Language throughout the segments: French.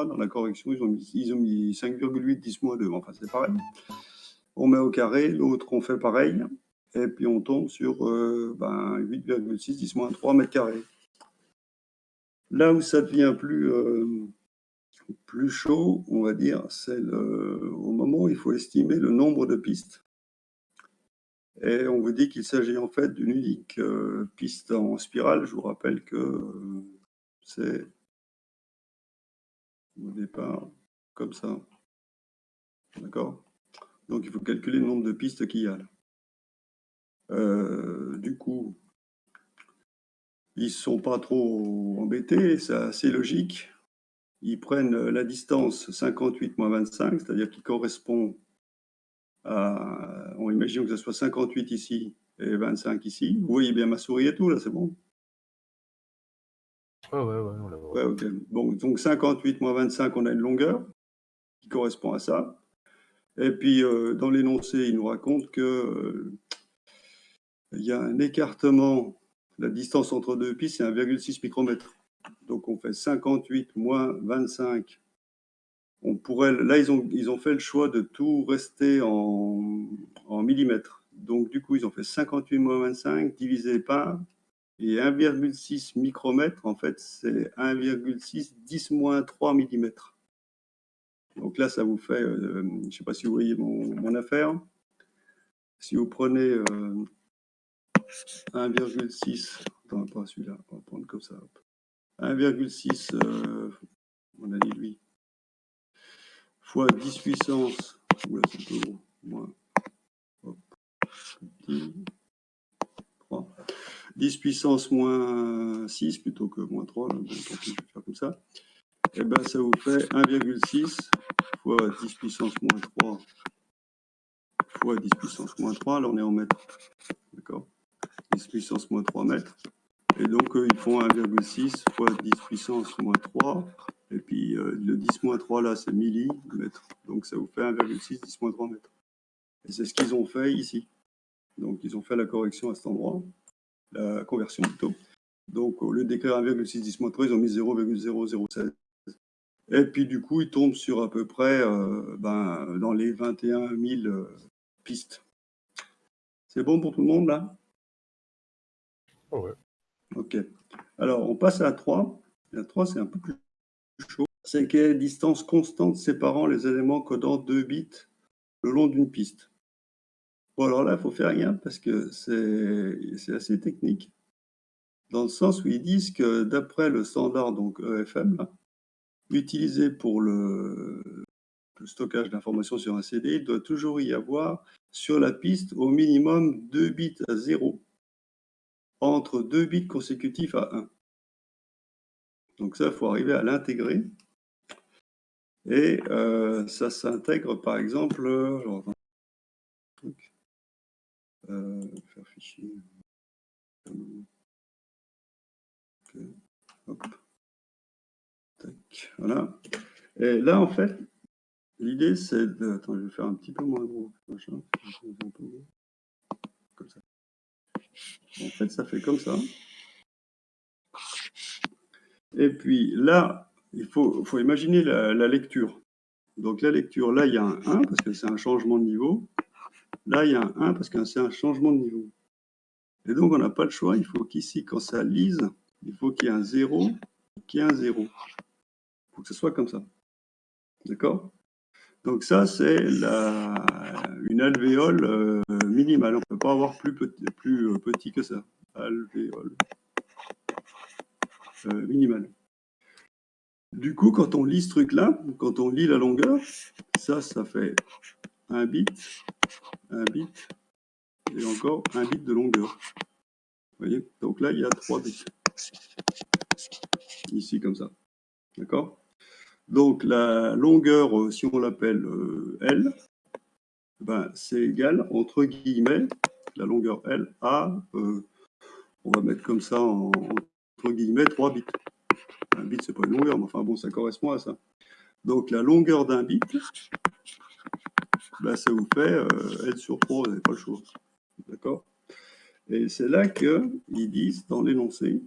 dans la correction, ils ont mis 5,8 10-2. Enfin, c'est pareil. On met au carré, l'autre, on fait pareil. Et puis, on tombe sur 8,6 10-3 mètres carrés. Là où ça devient plus chaud, on va dire, c'est au moment où il faut estimer le nombre de pistes. Et on vous dit qu'il s'agit en fait d'une unique piste en spirale. Je vous rappelle que c'est au départ comme ça. D'accord? Donc il faut calculer le nombre de pistes qu'il y a là. Du coup, ils ne sont pas trop embêtés, c'est assez logique. Ils prennent la distance 58 moins 25, c'est-à-dire qui correspond à... On imagine que ce soit 58 ici et 25 ici. Vous voyez bien ma souris et tout, là, c'est bon? Ouais, on la voit. Ouais, ok. Bon, donc 58 moins 25, on a une longueur qui correspond à ça. Et puis, dans l'énoncé, il nous raconte que il y a un écartement, la distance entre deux pistes, c'est 1,6 micromètre. Donc, on fait 58 moins 25. On pourrait, là, ils ont fait le choix de tout rester en millimètres. Donc, du coup, ils ont fait 58 moins 25 divisé par, et 1,6 micromètre, en fait, c'est 1,6 10 moins 3 millimètres. Donc là, ça vous fait, je ne sais pas si vous voyez mon affaire. Si vous prenez 1,6, attends, pas celui-là, on va prendre comme ça. 1,6, on a dit lui, fois 10 puissance, oula, c'est un peu gros, moins, hop, petit, 3. 10 puissance moins 6 plutôt que moins 3, là, donc je vais faire comme ça. Et bien, ça vous fait 1,6 fois 10 puissance moins 3 fois 10 puissance moins 3, là on est en mètres, d'accord? 10 puissance moins 3 mètres. Et donc, ils font 1,6 fois 10 puissance moins 3. Et puis, le 10 moins 3, là, c'est millimètres. Donc, ça vous fait 1,6 10 moins 3 mètres. Et c'est ce qu'ils ont fait ici. Donc, ils ont fait la correction à cet endroit, la conversion plutôt. Donc, au lieu d'écrire 1,6 10 moins 3, ils ont mis 0,0016. Et puis, du coup, ils tombent sur à peu près dans les 21 000 pistes. C'est bon pour tout le monde, là? Oh ouais. Ok. Alors, on passe à la 3. La 3, c'est un peu plus chaud. C'est qu'il y a une distance constante séparant les éléments codant 2 bits le long d'une piste. Bon, alors là, il faut faire rien parce que c'est assez technique, dans le sens où ils disent que d'après le standard, donc EFM, là, utilisé pour le stockage d'informations sur un CD, il doit toujours y avoir sur la piste au minimum 2 bits à 0 entre 2 bits consécutifs à 1. Donc ça, il faut arriver à l'intégrer. Et ça s'intègre par exemple, faire fichier. Okay. Hop. Tac. Voilà. Et là, en fait, l'idée, c'est de... Attends, je vais faire un petit peu moins gros. Machin. Comme ça. En fait, ça fait comme ça. Et puis là, il faut imaginer la lecture. Donc la lecture, là, il y a un 1 parce que c'est un changement de niveau. Là, il y a un 1 parce que c'est un changement de niveau. Et donc, on n'a pas le choix. Il faut qu'ici, quand ça lise, il faut qu'il y ait un 0, qu'il y ait un 0. Il faut que ce soit comme ça. D'accord? Donc ça, c'est une alvéole minimale. On ne peut pas avoir plus petit que ça. Alvéole minimale. Du coup, quand on lit ce truc-là, quand on lit la longueur, ça fait un bit, et encore un bit de longueur. Vous voyez? Donc là, il y a 3 bits. Ici, comme ça. D'accord? Donc la longueur, si on l'appelle L, ben, c'est égal, entre guillemets, la longueur L à, on va mettre comme ça, entre guillemets, 3 bits. Un bit, c'est pas une longueur, mais enfin bon, ça correspond à ça. Donc la longueur d'un bit, ben, ça vous fait L sur 3, vous n'avez pas le choix. D'accord? Et c'est là qu'ils disent, dans l'énoncé,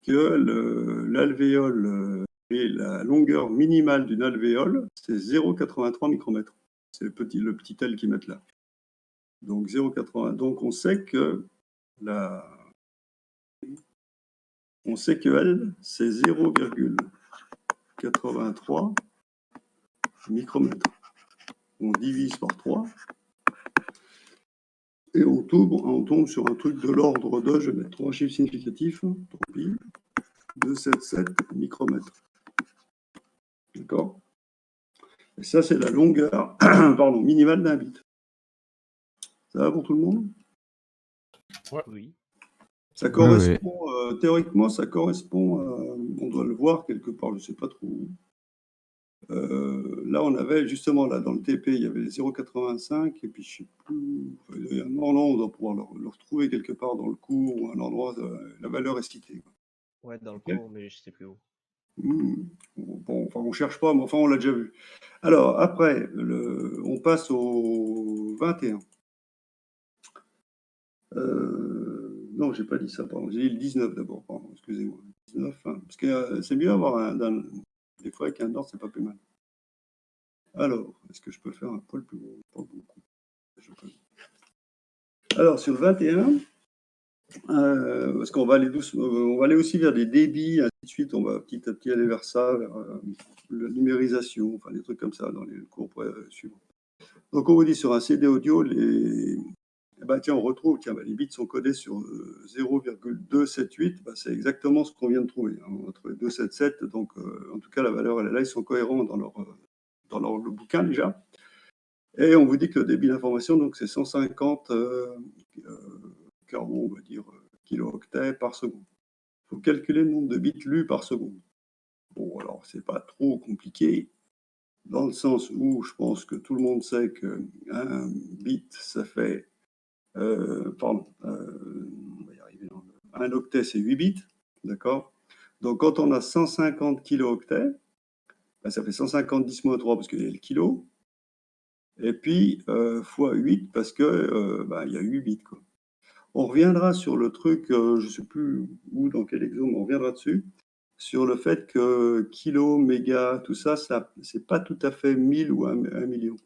que l'alvéole et la longueur minimale d'une alvéole, c'est 0,83 micromètres. C'est le petit L qu'ils mettent là. Donc 0,80. Donc on sait que L, c'est 0,83 micromètres. On divise par 3 et on tombe sur un truc de l'ordre de, je vais mettre 3 chiffres significatifs, tant pis, 277 micromètres. D'accord? Et ça, c'est la longueur pardon, minimale d'un bit. Ça va pour tout le monde? Ouais. Oui. Ça correspond, théoriquement, ça correspond à, on doit le voir quelque part, je ne sais pas trop où. Là, on avait justement, là, dans le TP, il y avait les 0,85, et puis je ne sais plus, non, on doit pouvoir le retrouver quelque part dans le cours ou un endroit, la valeur est citée. Ouais, dans le Ok. cours, mais je sais plus où. Bon, enfin, on cherche pas, mais enfin, on l'a déjà vu. Alors, après, on passe au 21. Non, j'ai pas dit ça, pardon. J'ai dit le 19 d'abord, pardon, excusez-moi. 19, hein, parce que c'est mieux avoir des fois avec un ordre, c'est pas plus mal. Alors, est-ce que je peux faire un poil plus gros? Pas beaucoup. Alors, sur le 21, parce qu'on va aller doucement, on va aller aussi vers des débits, ainsi de suite, on va petit à petit aller vers ça, vers la numérisation, enfin des trucs comme ça dans les cours suivants. Donc on vous dit sur un CD audio, tiens, on retrouve, les bits sont codés sur 0,278, c'est exactement ce qu'on vient de trouver. Hein. On a trouvé 277, donc en tout cas la valeur elle est là, ils sont cohérents dans leur bouquin déjà. Et on vous dit que le débit d'information, donc c'est 150 on va dire, kilo-octets par seconde. Il faut calculer le nombre de bits lus par seconde. Bon, alors, c'est pas trop compliqué, dans le sens où je pense que tout le monde sait qu'un bit, ça fait. On va y arriver. Un octet, c'est 8 bits, d'accord? Donc, quand on a 150 kilo-octets, ça fait 150 10-3 parce qu'il y a le kilo, et puis fois 8 parce qu'il y a 8 bits, quoi. On reviendra sur le truc, je ne sais plus où, dans quel exemple, on reviendra dessus, sur le fait que kilo, méga, tout ça, c'est pas tout à fait 1000 ou 1 million.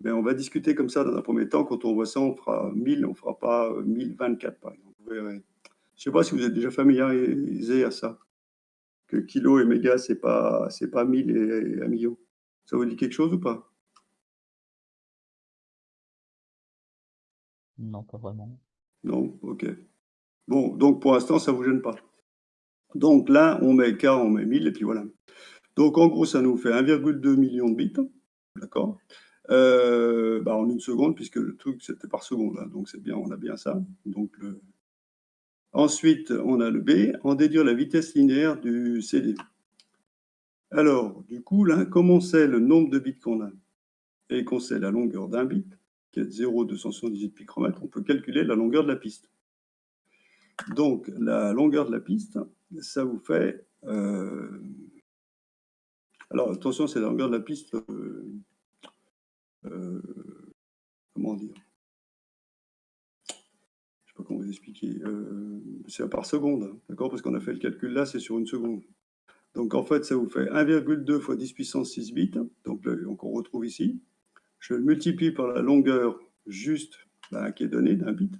Mais on va discuter comme ça dans un premier temps. Quand on voit ça, on fera 1000, on ne fera pas 1024 par exemple. Vous verrez. Je ne sais pas si vous êtes déjà familiarisé à ça, que kilo et méga, c'est pas 1000 et 1 million. Ça vous dit quelque chose ou pas? Non, pas vraiment. Non? Ok. Bon, donc pour l'instant, ça ne vous gêne pas. Donc là, on met K, on met 1000, et puis voilà. Donc en gros, ça nous fait 1,2 million de bits, d'accord? En une seconde, puisque le truc c'était par seconde, hein, donc c'est bien, on a bien ça. Donc ensuite, on a le B, en déduire la vitesse linéaire du CD. Alors, du coup, là, comme on sait le nombre de bits qu'on a et qu'on sait la longueur d'un bit, qui est de 0,278 picromètres, on peut calculer la longueur de la piste. Donc, la longueur de la piste, ça vous fait. Alors, attention, c'est la longueur de la piste. Comment dire? Je ne sais pas comment vous expliquer. C'est par seconde, hein, d'accord? Parce qu'on a fait le calcul là, c'est sur une seconde. Donc, en fait, ça vous fait 1,2 fois 10 puissance 6 bits. Donc, on retrouve ici. Je le multiplie par la longueur juste qui est donnée d'un bit,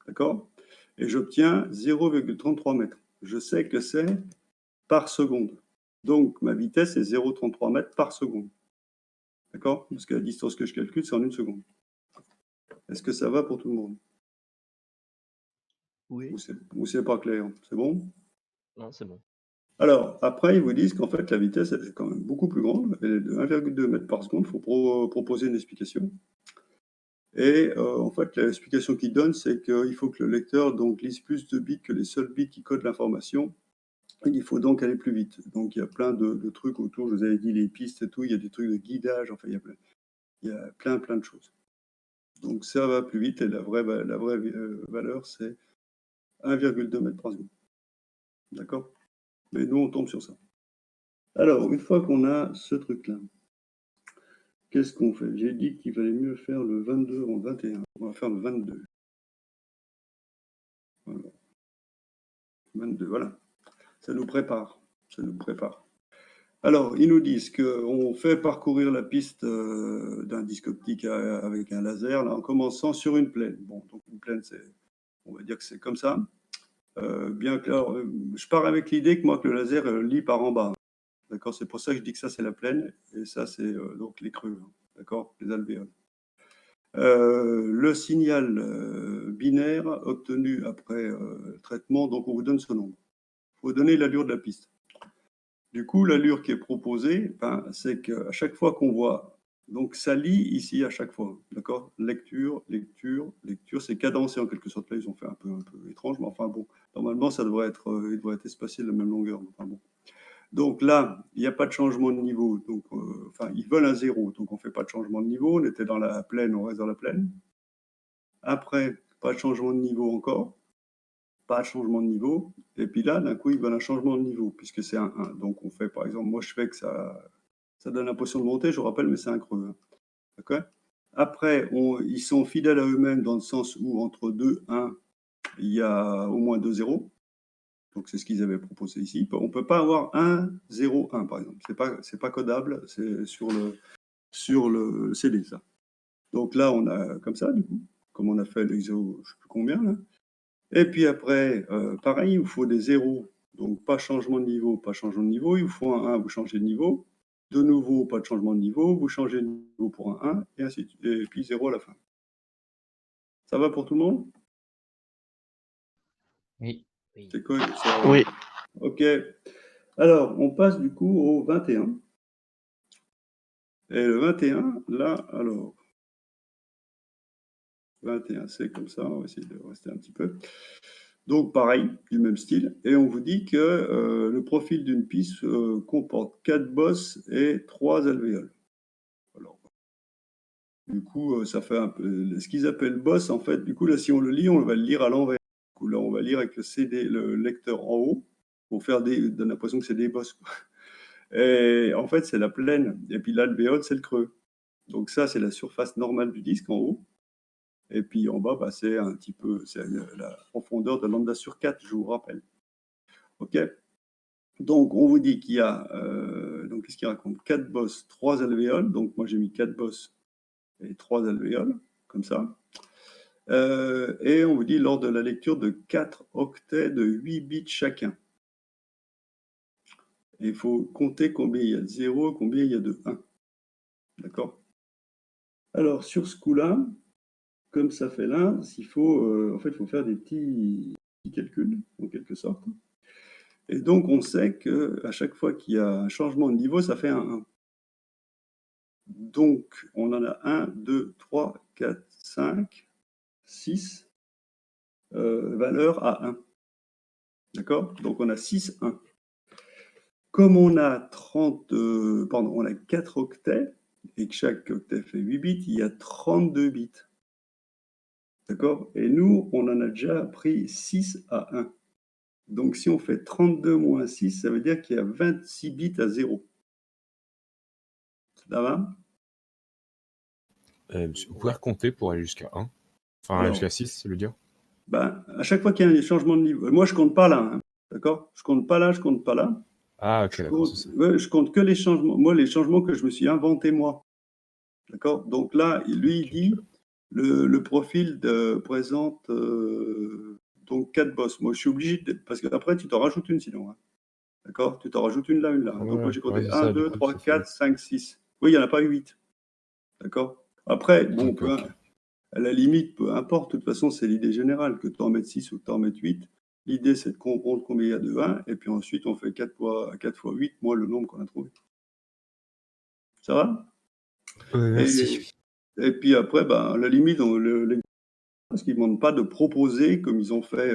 d'accord? Et j'obtiens 0,33 mètres. Je sais que c'est par seconde. Donc, ma vitesse est 0,33 mètres par seconde. D'accord? Parce que la distance que je calcule, c'est en une seconde. Est-ce que ça va pour tout le monde? Oui. Ou c'est pas clair? C'est bon? Non, c'est bon. Alors, après, ils vous disent qu'en fait, la vitesse, elle est quand même beaucoup plus grande. Elle est de 1,2 mètres par seconde. Il faut proposer une explication. Et en fait, l'explication qu'ils donnent, c'est qu'il faut que le lecteur donc, lise plus de bits que les seuls bits qui codent l'information. Il faut donc aller plus vite. Donc, il y a plein de trucs autour. Je vous avais dit les pistes et tout. Il y a des trucs de guidage. Enfin, il y a plein de choses. Donc, ça va plus vite. Et la vraie valeur, c'est 1,2 mètres par seconde. D'accord? Mais nous, on tombe sur ça. Alors, une fois qu'on a ce truc-là, qu'est-ce qu'on fait? J'ai dit qu'il valait mieux faire le 22 en 21. On va faire le 22. Voilà. 22, voilà. Ça nous prépare. Ça nous prépare. Alors, ils nous disent qu'on fait parcourir la piste d'un disque optique avec un laser, là, en commençant sur une plaine. Bon, donc une plaine, on va dire que c'est comme ça. Bien clair, je pars avec l'idée que moi, que le laser lit par en bas. D'accord? C'est pour ça que je dis que ça, c'est la plaine, et ça, c'est donc les creux. Hein, d'accord? Les alvéoles. Le signal binaire obtenu après traitement, donc on vous donne ce nombre. Il faut donner l'allure de la piste. Du coup, l'allure qui est proposée, ben, c'est qu'à chaque fois qu'on voit, donc ça lit ici à chaque fois, d'accord? Lecture, lecture, lecture, c'est cadencé en quelque sorte. Là, ils ont fait un peu étrange, mais enfin bon, normalement, ça devrait être, il devrait être espacé de la même longueur. Enfin bon. Donc là, il n'y a pas de changement de niveau. Donc, enfin, ils veulent un 0, donc on ne fait pas de changement de niveau. On était dans la plaine, on reste dans la plaine. Après, pas de changement de niveau encore. Pas de changement de niveau. Et puis là, d'un coup, ils veulent un changement de niveau, puisque c'est un 1. Donc on fait, par exemple, moi je fais que ça donne l'impression de monter, je vous rappelle, mais c'est un creux. Hein. D'accord? Après, ils sont fidèles à eux-mêmes dans le sens où entre 2, 1, il y a au moins 2 zéros. Donc c'est ce qu'ils avaient proposé ici. On ne peut pas avoir 1, 0, 1, par exemple. C'est pas codable, c'est sur le CD, ça. Donc là, on a comme ça, du coup, comme on a fait l'exo, je ne sais plus combien, là. Et puis après, pareil, il vous faut des zéros. Donc pas changement de niveau, pas changement de niveau. Il vous faut un 1, vous changez de niveau. De nouveau, pas de changement de niveau. Vous changez de niveau pour un 1, et ainsi de suite. Et puis 0 à la fin. Ça va pour tout le monde? Oui. Oui. C'est quoi ça? Oui. Ok. Alors, on passe du coup au 21. Et le 21, là, alors, 21, c'est comme ça. On va essayer de rester un petit peu. Donc pareil, du même style, et on vous dit que le profil d'une piste comporte 4 bosses et 3 alvéoles. Alors, du coup, ça fait un peu ce qu'ils appellent boss, en fait. Du coup, là, si on le lit, on va le lire à l'envers. Du coup, là, on va lire avec le CD, le lecteur en haut, pour donner l'impression que c'est des bosses. Quoi. Et en fait, c'est la plaine, et puis l'alvéole, c'est le creux. Donc ça, c'est la surface normale du disque en haut. Et puis en bas, bah, c'est un petit peu, c'est la profondeur de lambda sur 4, je vous rappelle. OK? Donc, on vous dit qu'il y a, donc qu'est-ce qu'il raconte? 4 bosses, 3 alvéoles. Donc, moi, j'ai mis 4 bosses et 3 alvéoles, comme ça. Et on vous dit lors de la lecture de 4 octets de 8 bits chacun. Et il faut compter combien il y a de 0, combien il y a de 1. D'accord? Alors, sur ce coup-là, comme ça fait là, en fait, il faut faire des petits calculs, en quelque sorte. Et donc, on sait qu'à chaque fois qu'il y a un changement de niveau, ça fait un 1. Donc, on en a 1, 2, 3, 4, 5, 6 valeurs à 1. D'accord? Donc, on a 6, 1. Comme on a 4 octets, et que chaque octet fait 8 bits, il y a 32 bits. D'accord? Et nous, on en a déjà pris 6 à 1. Donc, si on fait 32 moins 6, ça veut dire qu'il y a 26 bits à 0. Ça va? Vous pouvez recompter pour aller jusqu'à 1. Enfin, Alors, jusqu'à 6, c'est le dire. ben, à chaque fois qu'il y a un changement de niveau, moi je compte pas là, hein, d'accord? Je compte pas là, je compte pas là. Ah, ok, d'accord, c'est ça. Je compte que les changements, moi les changements que je me suis inventé moi, d'accord? Donc là, lui il dit le profil présente donc 4 bosses. Moi je suis obligé parce qu'après tu t'en rajoutes une sinon, hein, d'accord? Tu t'en rajoutes une là, une là. Donc moi Ouais, j'ai ouais, compté c'est 1, ça, du 2, coup, 3, ça fait 4, 5, 6. Oui, il n'y en a pas 8, d'accord? Après, bon, Ok, ok. à la limite, peu importe, de toute façon, c'est l'idée générale, que tu en mettes 6 ou que tu en mettes 8. L'idée, c'est de comprendre combien il y a de 1, et puis ensuite, on fait 4 fois 8, moi, le nombre qu'on a trouvé. Ça va? Merci. Et puis après, ben, à la limite, parce qu'ils ne demandent pas de proposer, comme ils ont fait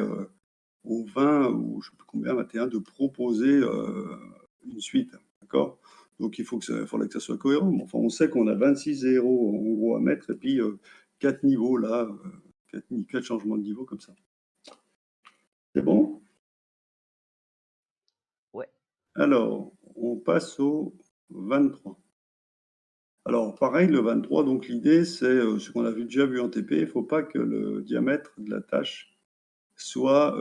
au 20 ou je ne sais plus combien, 21, de proposer une suite. D'accord? Donc il faudrait que ça soit cohérent. Mais enfin, on sait qu'on a 26 zéros en gros à mettre, et puis 4 niveaux là, 4 changements de niveau comme ça. C'est bon? Ouais. Alors, on passe au 23. Alors, pareil, le 23, donc l'idée, c'est ce qu'on a déjà vu en TP, il ne faut pas que le diamètre de la tâche soit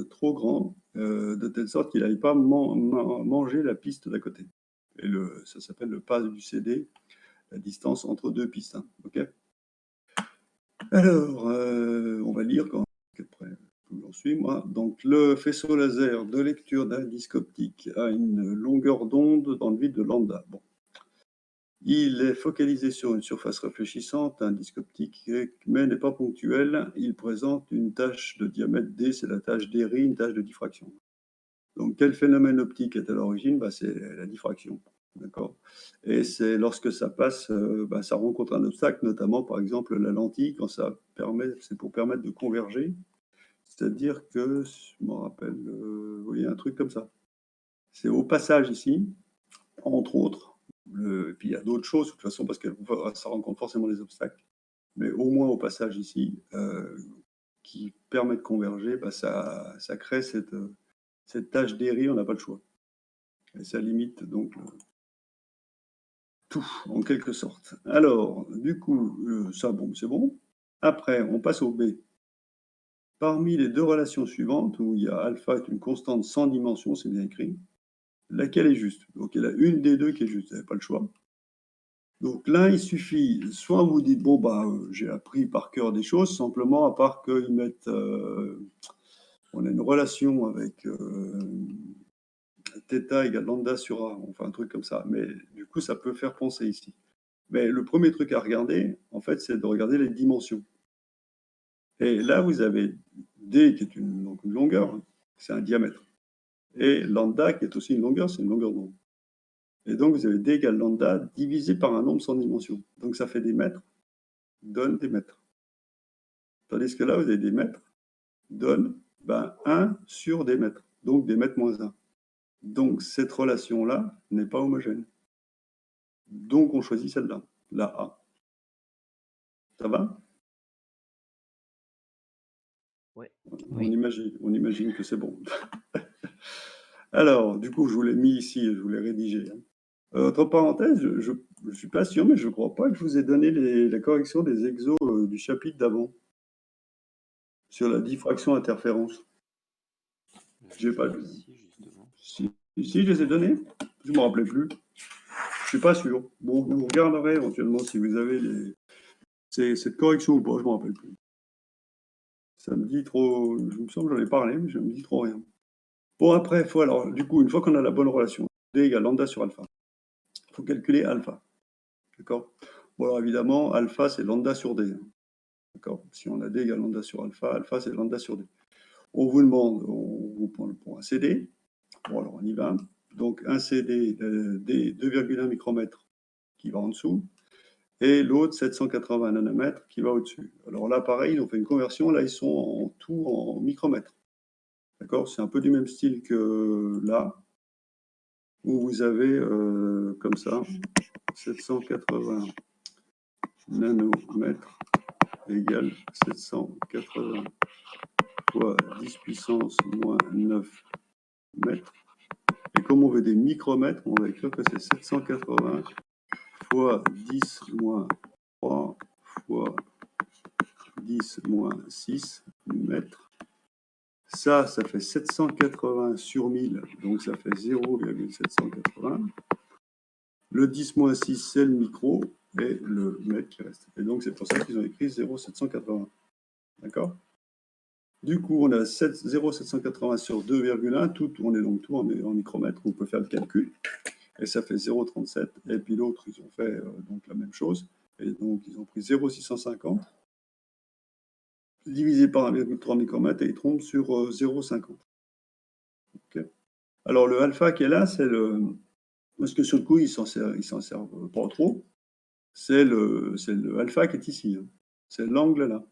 trop grand, de telle sorte qu'il n'aille pas manger la piste d'à côté. Et ça s'appelle le pas du CD, la distance entre deux pistes. Hein, ok. Alors, on va lire quand après, j'en suis moi. Donc, le faisceau laser de lecture d'un disque optique a une longueur d'onde dans le vide de lambda. Bon. Il est focalisé sur une surface réfléchissante, un disque optique, mais n'est pas ponctuel. Il présente une tache de diamètre d, c'est la tache d'Airy, une tache de diffraction. Donc, quel phénomène optique est à l'origine? C'est la diffraction. D'accord. Et c'est lorsque ça passe, ça rencontre un obstacle, notamment par exemple la lentille, quand c'est pour permettre de converger. C'est-à-dire que, je me rappelle, vous voyez, un truc comme ça. C'est au passage ici, entre autres, et puis il y a d'autres choses, de toute façon, parce que ça rencontre forcément des obstacles, mais au moins au passage ici, qui permet de converger, ça crée cette tache d'Airy, on n'a pas le choix. Et ça limite donc tout, en quelque sorte. Alors, du coup, ça, bon, c'est bon. Après, on passe au B. Parmi les deux relations suivantes, où il y a alpha est une constante sans dimension, c'est bien écrit, laquelle est juste? Donc, il y en a une des deux qui est juste, vous n'avez pas le choix. Donc là, il suffit, soit vous dites, bon, j'ai appris par cœur des choses, simplement, à part qu'ils mettent, on a une relation avec θ égale lambda sur A, enfin un truc comme ça, mais du coup, ça peut faire penser ici. Mais le premier truc à regarder, en fait, c'est de regarder les dimensions. Et là, vous avez D qui est une longueur, hein, c'est un diamètre. Et lambda qui est aussi une longueur, c'est une longueur d'onde. Et donc, vous avez D égale lambda divisé par un nombre sans dimension. Donc, ça fait des mètres, donne des mètres. Tandis que là, vous avez des mètres, donne 1 sur des mètres. Donc, des mètres moins 1. Donc, cette relation-là n'est pas homogène. Donc, on choisit celle-là, la A. Ça va? Ouais. On imagine que c'est bon. Alors, du coup, je vous l'ai mis ici, je vous l'ai rédigé. Entre parenthèses, je ne suis pas sûr, mais je ne crois pas que je vous ai donné la correction des exos du chapitre d'avant sur la diffraction interférence. J'ai pas lu. Si, je les ai donnés. Je ne me rappelais plus. Je ne suis pas sûr. Bon, vous regarderez éventuellement si vous avez cette correction ou pas, je ne me rappelle plus. Ça me dit trop. Je me semble que j'en ai parlé, mais je me dis trop rien. Bon, après, alors, du coup, une fois qu'on a la bonne relation, D égale lambda sur alpha, il faut calculer alpha. D'accord? Bon, alors évidemment, alpha, c'est lambda sur D. D'accord? Si on a D égale lambda sur alpha, alpha, c'est lambda sur D. On vous demande, on vous prend pour un CD. Bon, alors on y va. Donc, un CD, D 2,1 micromètres qui va en dessous, et l'autre 780 nanomètres qui va au-dessus. Alors là, pareil, ils ont fait une conversion. Là, ils sont en tout en micromètres. D'accord? C'est un peu du même style que là, où vous avez comme ça 780 nanomètres égale 780 fois 10 puissance moins 9 mètres. Et comme on veut des micromètres, on va écrire que c'est 780 fois 10 moins 3 fois 10 moins 6 mètres. Ça fait 780 sur 1000, donc ça fait 0,780. Le 10 moins 6, c'est le micro, et le mètre qui reste. Et donc, c'est pour ça qu'ils ont écrit 0,780. D'accord? Du coup, on a 0,780 sur 2,1, on est donc tout en micromètres, on peut faire le calcul, et ça fait 0,37. Et puis l'autre, ils ont fait donc la même chose, et donc ils ont pris 0,650 divisé par 1,3 micromètre, et ils tombent sur 0,50. Okay. Alors le alpha qui est là, c'est le... Parce que sur le coup, ils s'en servent pas trop. C'est le alpha qui est ici. Hein. C'est l'angle là.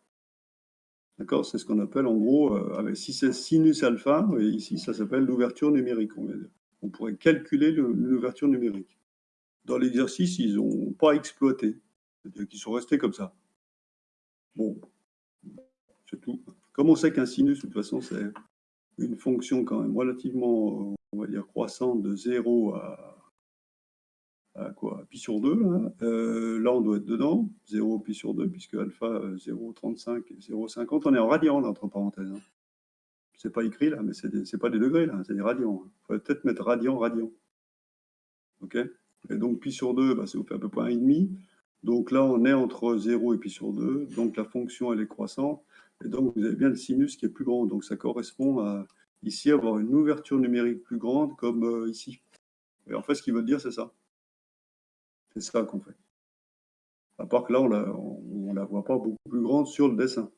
D'accord? C'est ce qu'on appelle en gros, si c'est sinus alpha, et ici ça s'appelle l'ouverture numérique. On pourrait calculer l'ouverture numérique. Dans l'exercice, ils n'ont pas exploité. C'est-à-dire qu'ils sont restés comme ça. Bon, c'est tout. Comme on sait qu'un sinus, de toute façon, c'est une fonction quand même relativement, on va dire, croissante de 0 à quoi, pi sur 2, hein. Là, on doit être dedans, 0 pi sur 2, puisque alpha 0,35 et 0,50, on est en radian, là, entre parenthèses. Hein. C'est pas écrit là, mais c'est pas des degrés là, c'est des radians. Il faudrait peut-être mettre radian. OK? Et donc pi sur 2, bah, ça vous fait à peu près 1,5. Donc là, on est entre 0 et pi sur 2. Donc la fonction, elle est croissante. Et donc vous avez bien le sinus qui est plus grand. Donc ça correspond à ici avoir une ouverture numérique plus grande comme ici. Et en fait, ce qu'ils veulent dire, c'est ça. C'est ça qu'on fait. À part que là, on la voit pas beaucoup plus grande sur le dessin.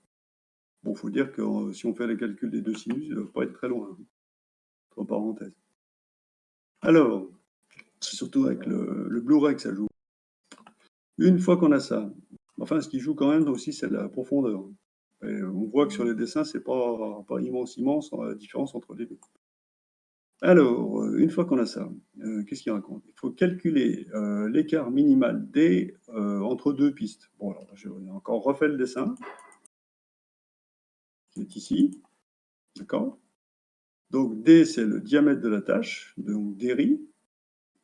Bon, faut dire que si on fait les calculs des deux sinus, ils ne doivent pas être très loin. Entre parenthèses. Alors, c'est surtout avec le Blu-ray que ça joue. Une fois qu'on a ça, enfin, ce qui joue quand même aussi, c'est la profondeur. Et on voit que sur les dessins, c'est pas immense la différence entre les deux. Alors, une fois qu'on a ça, qu'est-ce qu'il raconte? Il faut calculer l'écart minimal D entre deux pistes. Bon, alors, j'ai encore refait le dessin, qui est ici, d'accord? Donc, D, c'est le diamètre de la tâche, donc DRI,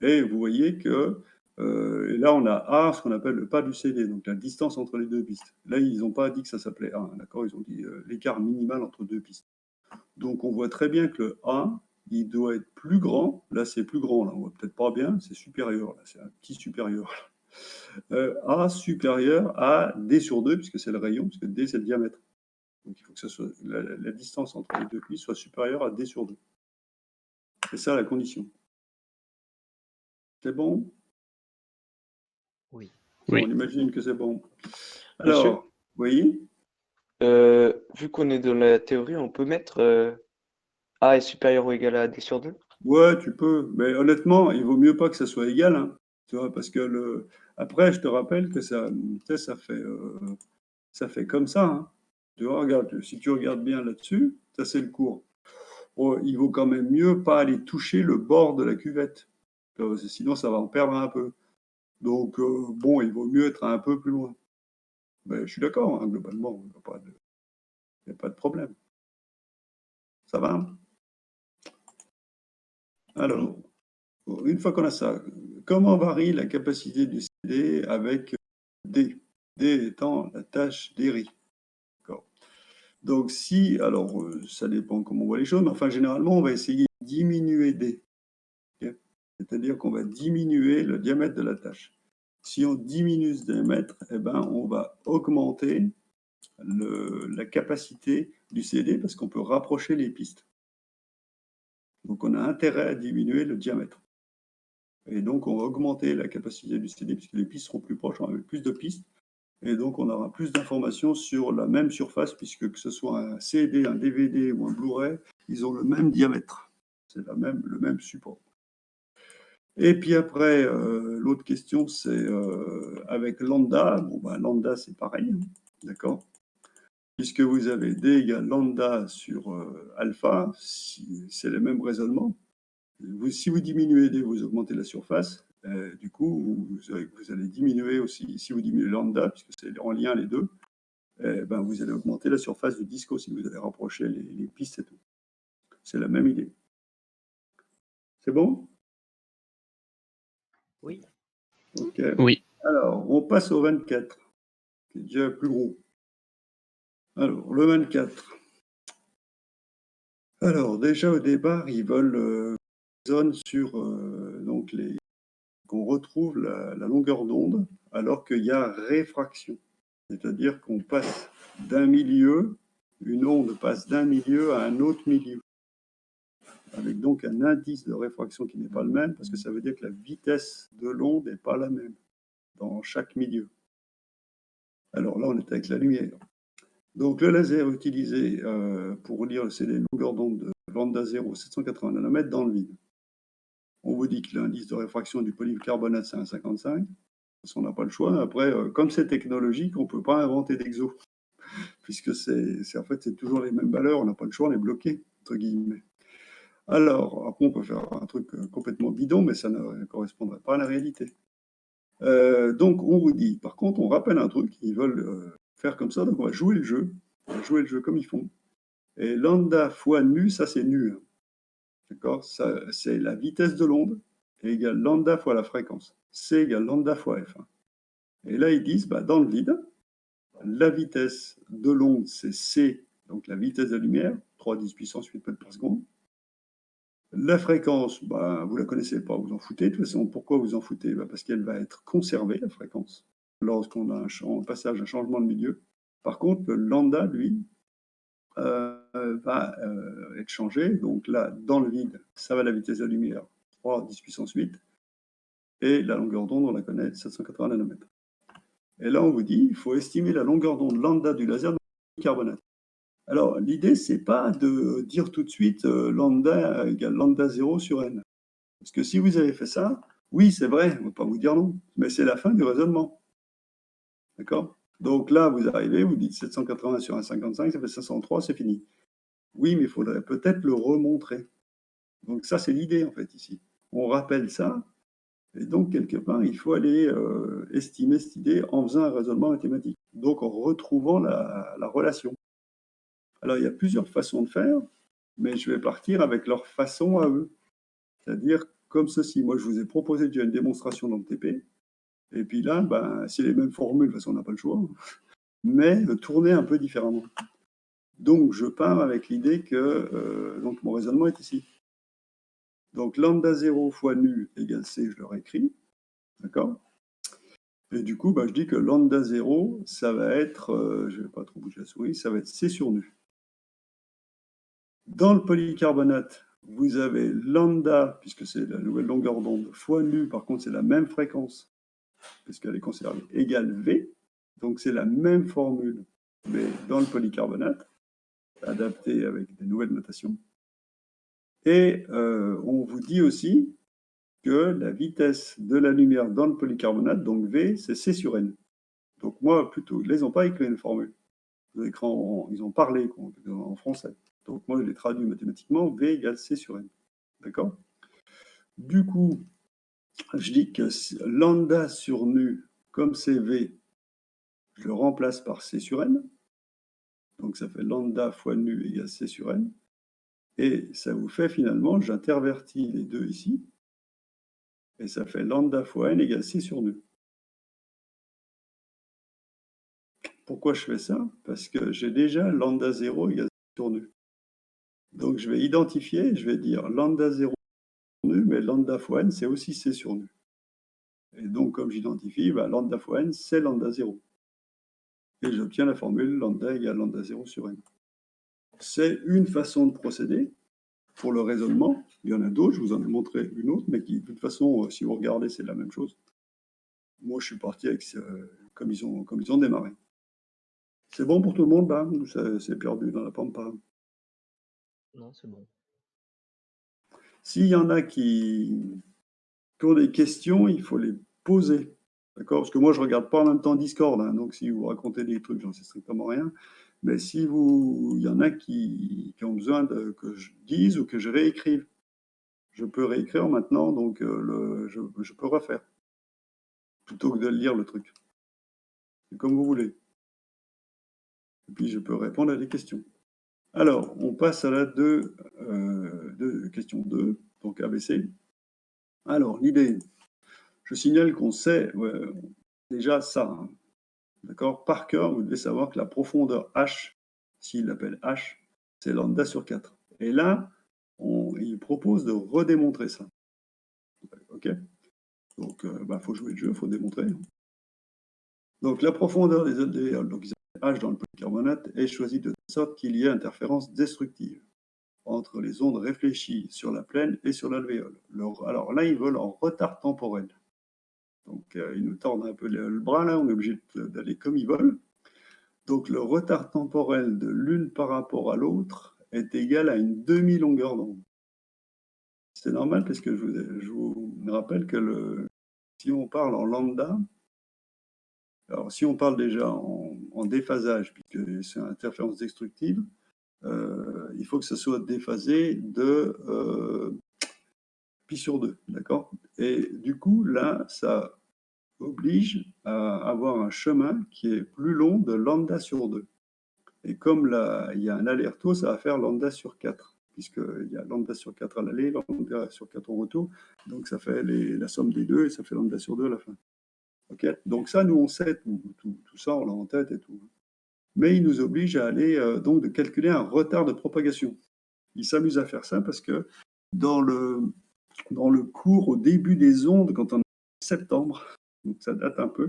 et vous voyez que et là, on a A, ce qu'on appelle le pas du CD, donc la distance entre les deux pistes. Là, ils n'ont pas dit que ça s'appelait A, d'accord? Ils ont dit l'écart minimal entre deux pistes. Donc, on voit très bien que le A, il doit être plus grand. Là, c'est plus grand, là, on voit peut-être pas bien, c'est supérieur, là, c'est un petit supérieur. A supérieur à D sur 2, puisque c'est le rayon, puisque D, c'est le diamètre. Donc, il faut que ça soit, la distance entre les deux pistes soit supérieure à D sur 2. C'est ça la condition. C'est bon? Oui. Oui. On imagine que c'est bon. Monsieur, Alors, oui, vu qu'on est dans la théorie, on peut mettre A est supérieur ou égal à D sur 2? ouais, tu peux. Mais honnêtement, il vaut mieux pas que ça soit égal, hein, tu vois, parce que après, je te rappelle que ça, tu sais, ça fait comme ça, hein. Tu vois, regarde, si tu regardes bien là-dessus, ça c'est le cours. Oh, il vaut quand même mieux pas aller toucher le bord de la cuvette, sinon ça va en perdre un peu. Donc, bon, il vaut mieux être un peu plus loin. Ben, je suis d'accord, hein, globalement, il n'y a pas de problème. Ça va? Alors, une fois qu'on a ça, comment varie la capacité du CD avec D? D étant la tâche d'Eri. Donc si, alors ça dépend comment on voit les choses, mais enfin généralement on va essayer de diminuer D. Okay. C'est-à-dire qu'on va diminuer le diamètre de la tâche. Si on diminue ce diamètre, eh ben, on va augmenter la capacité du CD parce qu'on peut rapprocher les pistes. Donc on a intérêt à diminuer le diamètre. Et donc on va augmenter la capacité du CD puisque les pistes seront plus proches, on a plus de pistes. Et donc on aura plus d'informations sur la même surface puisque que ce soit un CD, un DVD ou un Blu-ray, ils ont le même diamètre. C'est le même support. Et puis après, l'autre question, c'est avec lambda. Bon, ben, lambda, c'est pareil, hein, d'accord? Puisque vous avez D égale lambda sur alpha, c'est le même raisonnement. Si vous diminuez D, vous augmentez la surface. Du coup, vous allez diminuer aussi, si vous diminuez lambda, puisque c'est en lien les deux, ben, vous allez augmenter la surface du disque aussi, vous allez rapprocher les pistes et tout. C'est la même idée. C'est bon? Oui. Ok. Oui. Alors, on passe au 24, qui est déjà plus gros. Alors, le 24. Alors, déjà au départ, ils veulent zone sur donc qu'on retrouve la longueur d'onde alors qu'il y a réfraction. C'est-à-dire qu'on passe d'un milieu, une onde passe d'un milieu à un autre milieu. Avec donc un indice de réfraction qui n'est pas le même, parce que ça veut dire que la vitesse de l'onde n'est pas la même dans chaque milieu. Alors là, on est avec la lumière. Donc le laser utilisé pour lire le CD longueur d'onde de lambda 0, 780 nanomètres dans le vide. On vous dit que l'indice de réfraction du polycarbonate, c'est 1,55. Parce qu'on n'a pas le choix. Après, comme c'est technologique, on ne peut pas inventer d'exo. Puisque en fait, c'est toujours les mêmes valeurs. On n'a pas le choix, on est bloqué, entre guillemets. Alors, après, on peut faire un truc complètement bidon, mais ça ne correspondrait pas à la réalité. Donc, on vous dit, par contre, on rappelle un truc, ils veulent faire comme ça, donc on va jouer le jeu. On va jouer le jeu comme ils font. Et lambda fois nu, ça c'est nu. Hein. D'accord? C'est la vitesse de l'onde égale lambda fois la fréquence. C égale lambda fois F1. Et là, ils disent, bah, dans le vide, la vitesse de l'onde, c'est C, donc la vitesse de la lumière, 3 10 puissance 8 mètres par seconde. La fréquence, bah, vous ne la connaissez pas, vous en foutez. De toute façon, pourquoi vous en foutez? Bah, parce qu'elle va être conservée, la fréquence, lorsqu'on a un passage, un changement de milieu. Par contre, le lambda, lui, va être changé. Donc là, dans le vide, ça va à la vitesse de la lumière, 3 10 puissance 8. Et la longueur d'onde, on la connaît, 780 nanomètres. Et là, on vous dit, il faut estimer la longueur d'onde lambda du laser de polycarbonate. Alors, l'idée, c'est pas de dire tout de suite lambda égale lambda 0 sur n. Parce que si vous avez fait ça, oui, c'est vrai, on ne va pas vous dire non, mais c'est la fin du raisonnement. D'accord? Donc là, vous arrivez, vous dites 780 sur 1,55, ça fait 503, c'est fini. Oui, mais il faudrait peut-être le remontrer. Donc ça, c'est l'idée, en fait, ici. On rappelle ça, et donc, quelque part, il faut aller estimer cette idée en faisant un raisonnement mathématique. Donc, en retrouvant la relation. Alors, il y a plusieurs façons de faire, mais je vais partir avec leur façon à eux. C'est-à-dire comme ceci. Moi, je vous ai proposé déjà une démonstration dans le TP. Et puis là, ben, c'est les mêmes formules, de toute façon, on n'a pas le choix, mais tourner un peu différemment. Donc, je pars avec l'idée que donc mon raisonnement est ici. Donc, lambda 0 fois nu égale C, je le réécris. D'accord? Et du coup, ben, je dis que lambda 0, ça va être, je ne vais pas trop bouger la souris, ça va être C sur nu. Dans le polycarbonate, vous avez lambda, puisque c'est la nouvelle longueur d'onde, fois nu, par contre, c'est la même fréquence, puisqu'elle est conservée, égale V. Donc, c'est la même formule, mais dans le polycarbonate, adaptée avec des nouvelles notations. Et on vous dit aussi que la vitesse de la lumière dans le polycarbonate, donc V, c'est C sur N. Donc, moi, plutôt, ils n'ont pas écrit une formule. Ils ont parlé en français. Donc, moi, je l'ai traduit mathématiquement, V égale C sur N. D'accord? Du coup, je dis que lambda sur nu, comme c'est V, je le remplace par C sur N. Donc, ça fait lambda fois nu égale C sur N. Et ça vous fait finalement, j'intervertis les deux ici, et ça fait lambda fois N égale C sur nu. Pourquoi je fais ça? Parce que j'ai déjà lambda 0 égale C sur nu. Donc, je vais identifier, je vais dire lambda 0 nu, mais lambda fois N, c'est aussi C sur nu. Et donc, comme j'identifie, bah, lambda fois N, c'est lambda 0. Et j'obtiens la formule lambda égale lambda 0 sur N. C'est une façon de procéder pour le raisonnement. Il y en a d'autres, je vous en ai montré une autre, mais qui, de toute façon, si vous regardez, c'est la même chose. Moi, je suis parti avec comme ils ont démarré. C'est bon pour tout le monde, là? Ou c'est perdu dans la pampa? Non, c'est bon. S'il y en a qui ont des questions, il faut les poser. D'accord? Parce que moi, je ne regarde pas en même temps Discord, hein, donc si vous racontez des trucs, j'en sais strictement rien. Mais si il y en a qui ont besoin que je dise ou que je réécrive, je peux réécrire maintenant, donc je peux refaire, plutôt que de lire le truc. C'est comme vous voulez. Et puis, je peux répondre à des questions. Alors, on passe à la question 2, donc ABC. Alors, l'idée, je signale qu'on sait déjà ça, hein. D'accord? Par cœur, vous devez savoir que la profondeur H, s'il l'appelle H, c'est lambda sur 4. Et là, il propose de redémontrer ça. OK? Donc, faut jouer le jeu, il faut démontrer. Donc, la profondeur des alvéoles, donc H dans le polycarbonate, est choisie de sorte qu'il y ait interférence destructive entre les ondes réfléchies sur la plaine et sur l'alvéole. Alors là, ils veulent en retard temporel. Donc, ils nous tordent un peu le bras, là, on est obligé d'aller comme ils veulent. Donc, le retard temporel de l'une par rapport à l'autre est égal à une demi-longueur d'onde. C'est normal parce que je vous rappelle que si on parle en lambda, alors si on parle déjà en déphasage, puisque c'est une interférence destructive, il faut que ce soit déphasé de pi sur 2, d'accord? Et du coup, là, ça oblige à avoir un chemin qui est plus long de lambda sur 2. Et comme là, il y a un aller-retour, ça va faire lambda sur 4, puisqu'il y a lambda sur 4 à l'aller, lambda sur 4 au retour. Donc ça fait la somme des deux et ça fait lambda sur 2 à la fin. Okay, donc ça, nous, on sait tout ça, on l'a en tête et tout. mais il nous oblige à aller donc de calculer un retard de propagation. Il s'amuse à faire ça parce que dans le cours au début des ondes, quand on est en septembre, donc ça date un peu,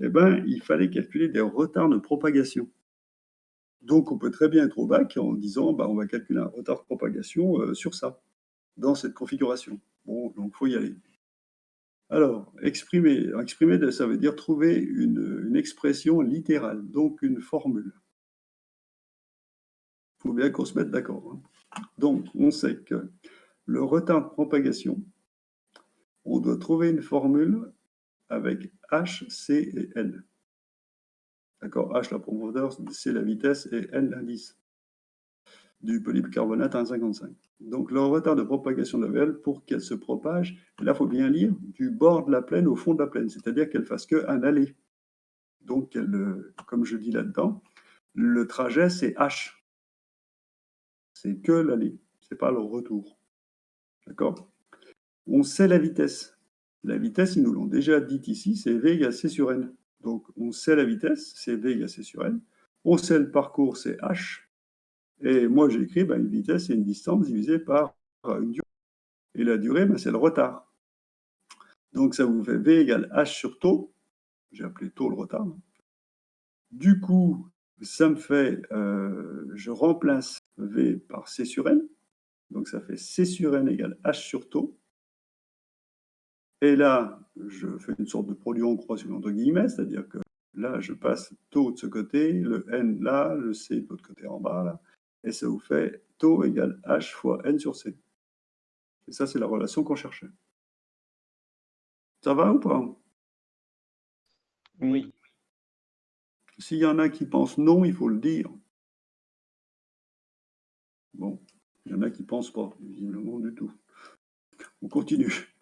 eh ben, il fallait calculer des retards de propagation. Donc on peut très bien être au bac en disant bah, on va calculer un retard de propagation sur ça, dans cette configuration. Bon, donc il faut y aller. Alors, exprimer, ça veut dire trouver une expression littérale, donc une formule. Il faut bien qu'on se mette d'accord. Hein. Donc, on sait que le retard de propagation, on doit trouver une formule avec H, C et N. D'accord? H, la profondeur, C, la vitesse, et N, l'indice du polybicarbonate à 1,55. Donc, le retard de propagation de la VL, pour qu'elle se propage, là, il faut bien lire, du bord de la plaine au fond de la plaine, c'est-à-dire qu'elle fasse qu'un aller. Donc, comme je dis là-dedans, le trajet, c'est H. C'est que l'aller, c'est pas le retour. D'accord? On sait la vitesse. La vitesse, ils nous l'ont déjà dit ici, c'est V égale C sur N. Donc, on sait la vitesse, c'est V égale C sur N. On sait le parcours, c'est H. Et moi, j'ai écrit une vitesse, c'est une distance divisée par une durée. Et la durée, c'est le retard. Donc, ça vous fait V égale H sur taux. J'ai appelé taux le retard. Du coup, ça me fait, je remplace V par C sur N. Donc, ça fait C sur N égale H sur taux. Et là, je fais une sorte de produit en croix entre guillemets, c'est-à-dire que là, je passe taux de ce côté, le N là, le C de l'autre côté en bas, là, et ça vous fait taux égale H fois N sur C. Et ça, c'est la relation qu'on cherchait. Ça va ou pas? Oui. S'il y en a qui pensent non, il faut le dire. Bon, il y en a qui ne pensent pas, visiblement du tout. On continue.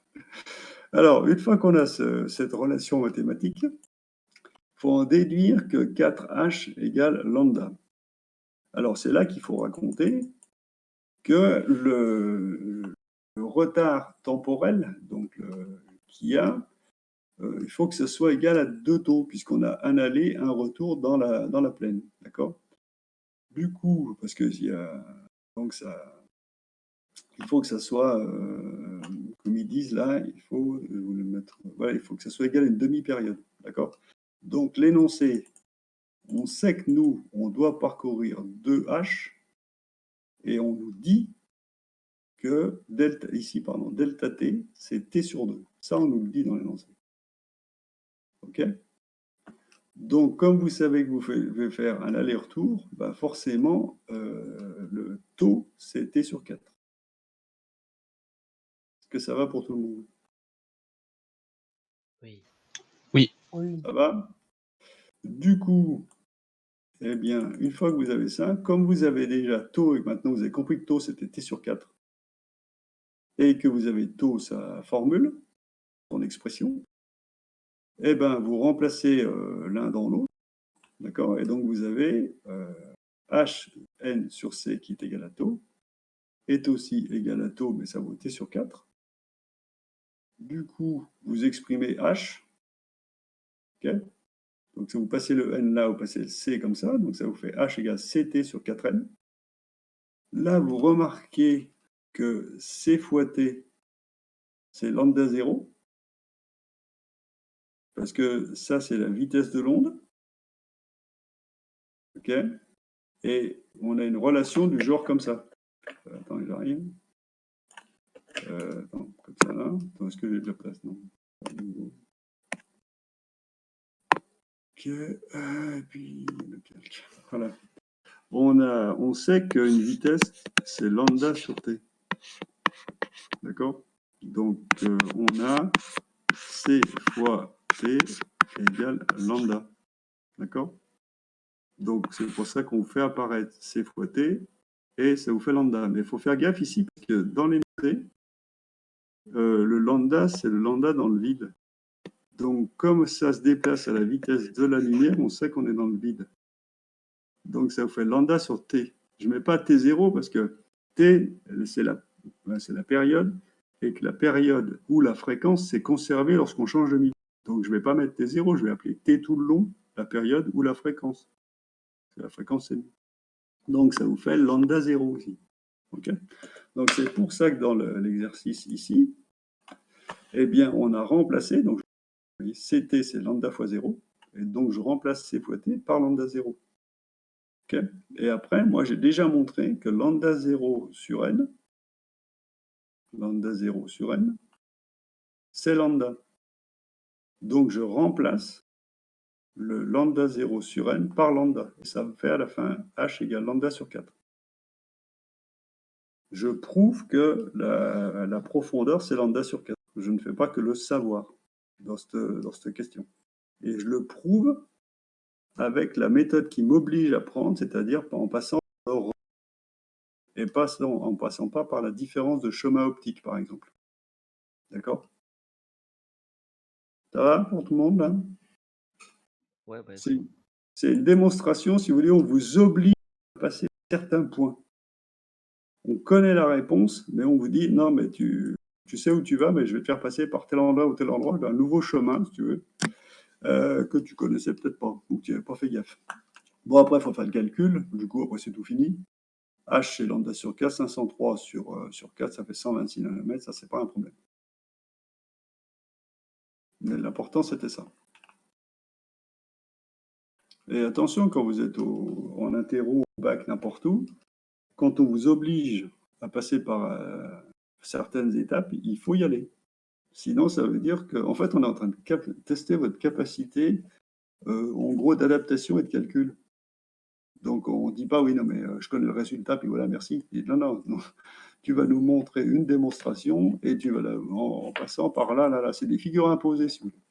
Alors, une fois qu'on a cette relation mathématique, il faut en déduire que 4H égale lambda. Alors, c'est là qu'il faut raconter que le retard temporel qu'il y a, il faut que ce soit égal à 2 taux, puisqu'on a un aller, un retour dans la plaine. D'accord? Du coup, parce que donc il faut que ça soit, comme ils disent là, il faut le mettre, voilà, il faut que ça soit égal à une demi-période. D'accord? Donc l'énoncé, on sait que nous, on doit parcourir 2H, et on nous dit que delta t, c'est t sur 2. Ça, on nous le dit dans l'énoncé. OK? Donc, comme vous savez que vous devez faire un aller-retour, forcément, le taux, c'est t sur 4. Est-ce que ça va pour tout le monde? Oui. Oui. Ça va? Du coup, eh bien, une fois que vous avez ça, comme vous avez déjà taux et que maintenant vous avez compris que taux, c'était t sur 4, et que vous avez taux, sa formule, son expression, eh bien, vous remplacez l'un dans l'autre. D'accord? Et donc, vous avez Hn sur C qui est égal à taux, est aussi égal à taux, mais ça vaut T sur 4. Du coup, vous exprimez H. Okay? Donc, si vous passez le N là, vous passez le C comme ça. Donc, ça vous fait H égale CT sur 4N. Là, vous remarquez que C fois T, c'est lambda 0. Parce que ça, c'est la vitesse de l'onde. OK? Et on a une relation du genre comme ça. Attends, j'arrive. Attends, comme ça là. Attends, est-ce que j'ai de la place? Non. Ok, et puis le calque. Voilà. On sait qu'une vitesse, c'est lambda sur t. D'accord? Donc, on a c fois t égale lambda. D'accord? Donc, c'est pour ça qu'on fait apparaître c fois t et ça vous fait lambda. Mais il faut faire gaffe ici, parce que dans les notés, le lambda, c'est le lambda dans le vide. Donc, comme ça se déplace à la vitesse de la lumière, on sait qu'on est dans le vide. Donc, ça vous fait lambda sur t. Je ne mets pas t0 parce que t, c'est la période, et que la période ou la fréquence, c'est conservé lorsqu'on change de milieu. Donc, je ne vais pas mettre t0, je vais appeler t tout le long, la période ou la fréquence. que la fréquence est nue. Donc, ça vous fait lambda 0 aussi. Okay, donc, c'est pour ça que dans l'exercice ici, eh bien, on a remplacé, donc, CT, c'est lambda fois 0, et donc je remplace C fois T par lambda 0. Okay, et après, moi, j'ai déjà montré que lambda 0 sur N, c'est lambda. Donc, je remplace le lambda 0 sur N par lambda. Et ça me fait à la fin H égale lambda sur 4. Je prouve que la profondeur, c'est lambda sur 4. Je ne fais pas que le savoir dans cette question. Et je le prouve avec la méthode qui m'oblige à prendre, c'est-à-dire en passant et en passant pas par la différence de chemin optique, par exemple. D'accord? Ça va pour tout le monde, là? Ouais, bah, c'est une démonstration, si vous voulez, on vous oblige à passer certains points. On connaît la réponse, mais on vous dit, non, mais tu sais où tu vas, mais je vais te faire passer par tel endroit ou tel endroit, un nouveau chemin, si tu veux, que tu connaissais peut-être pas, ou que tu n'avais pas fait gaffe. Bon, après, il faut faire le calcul, du coup, après, c'est tout fini. H, c'est lambda sur 4, 503 sur 4, ça fait 126 nanomètres, ça, c'est pas un problème. Mais l'important, c'était ça. Et attention, quand vous êtes en interro, au bac, n'importe où, quand on vous oblige à passer par certaines étapes, il faut y aller. Sinon, ça veut dire qu'en fait, on est en train de tester votre capacité, en gros, d'adaptation et de calcul. Donc, on ne dit pas, oui, non, mais je connais le résultat, puis voilà, merci. Et non, non, non. Tu vas nous montrer une démonstration et tu vas en passant par là, c'est des figures imposées, si vous voulez.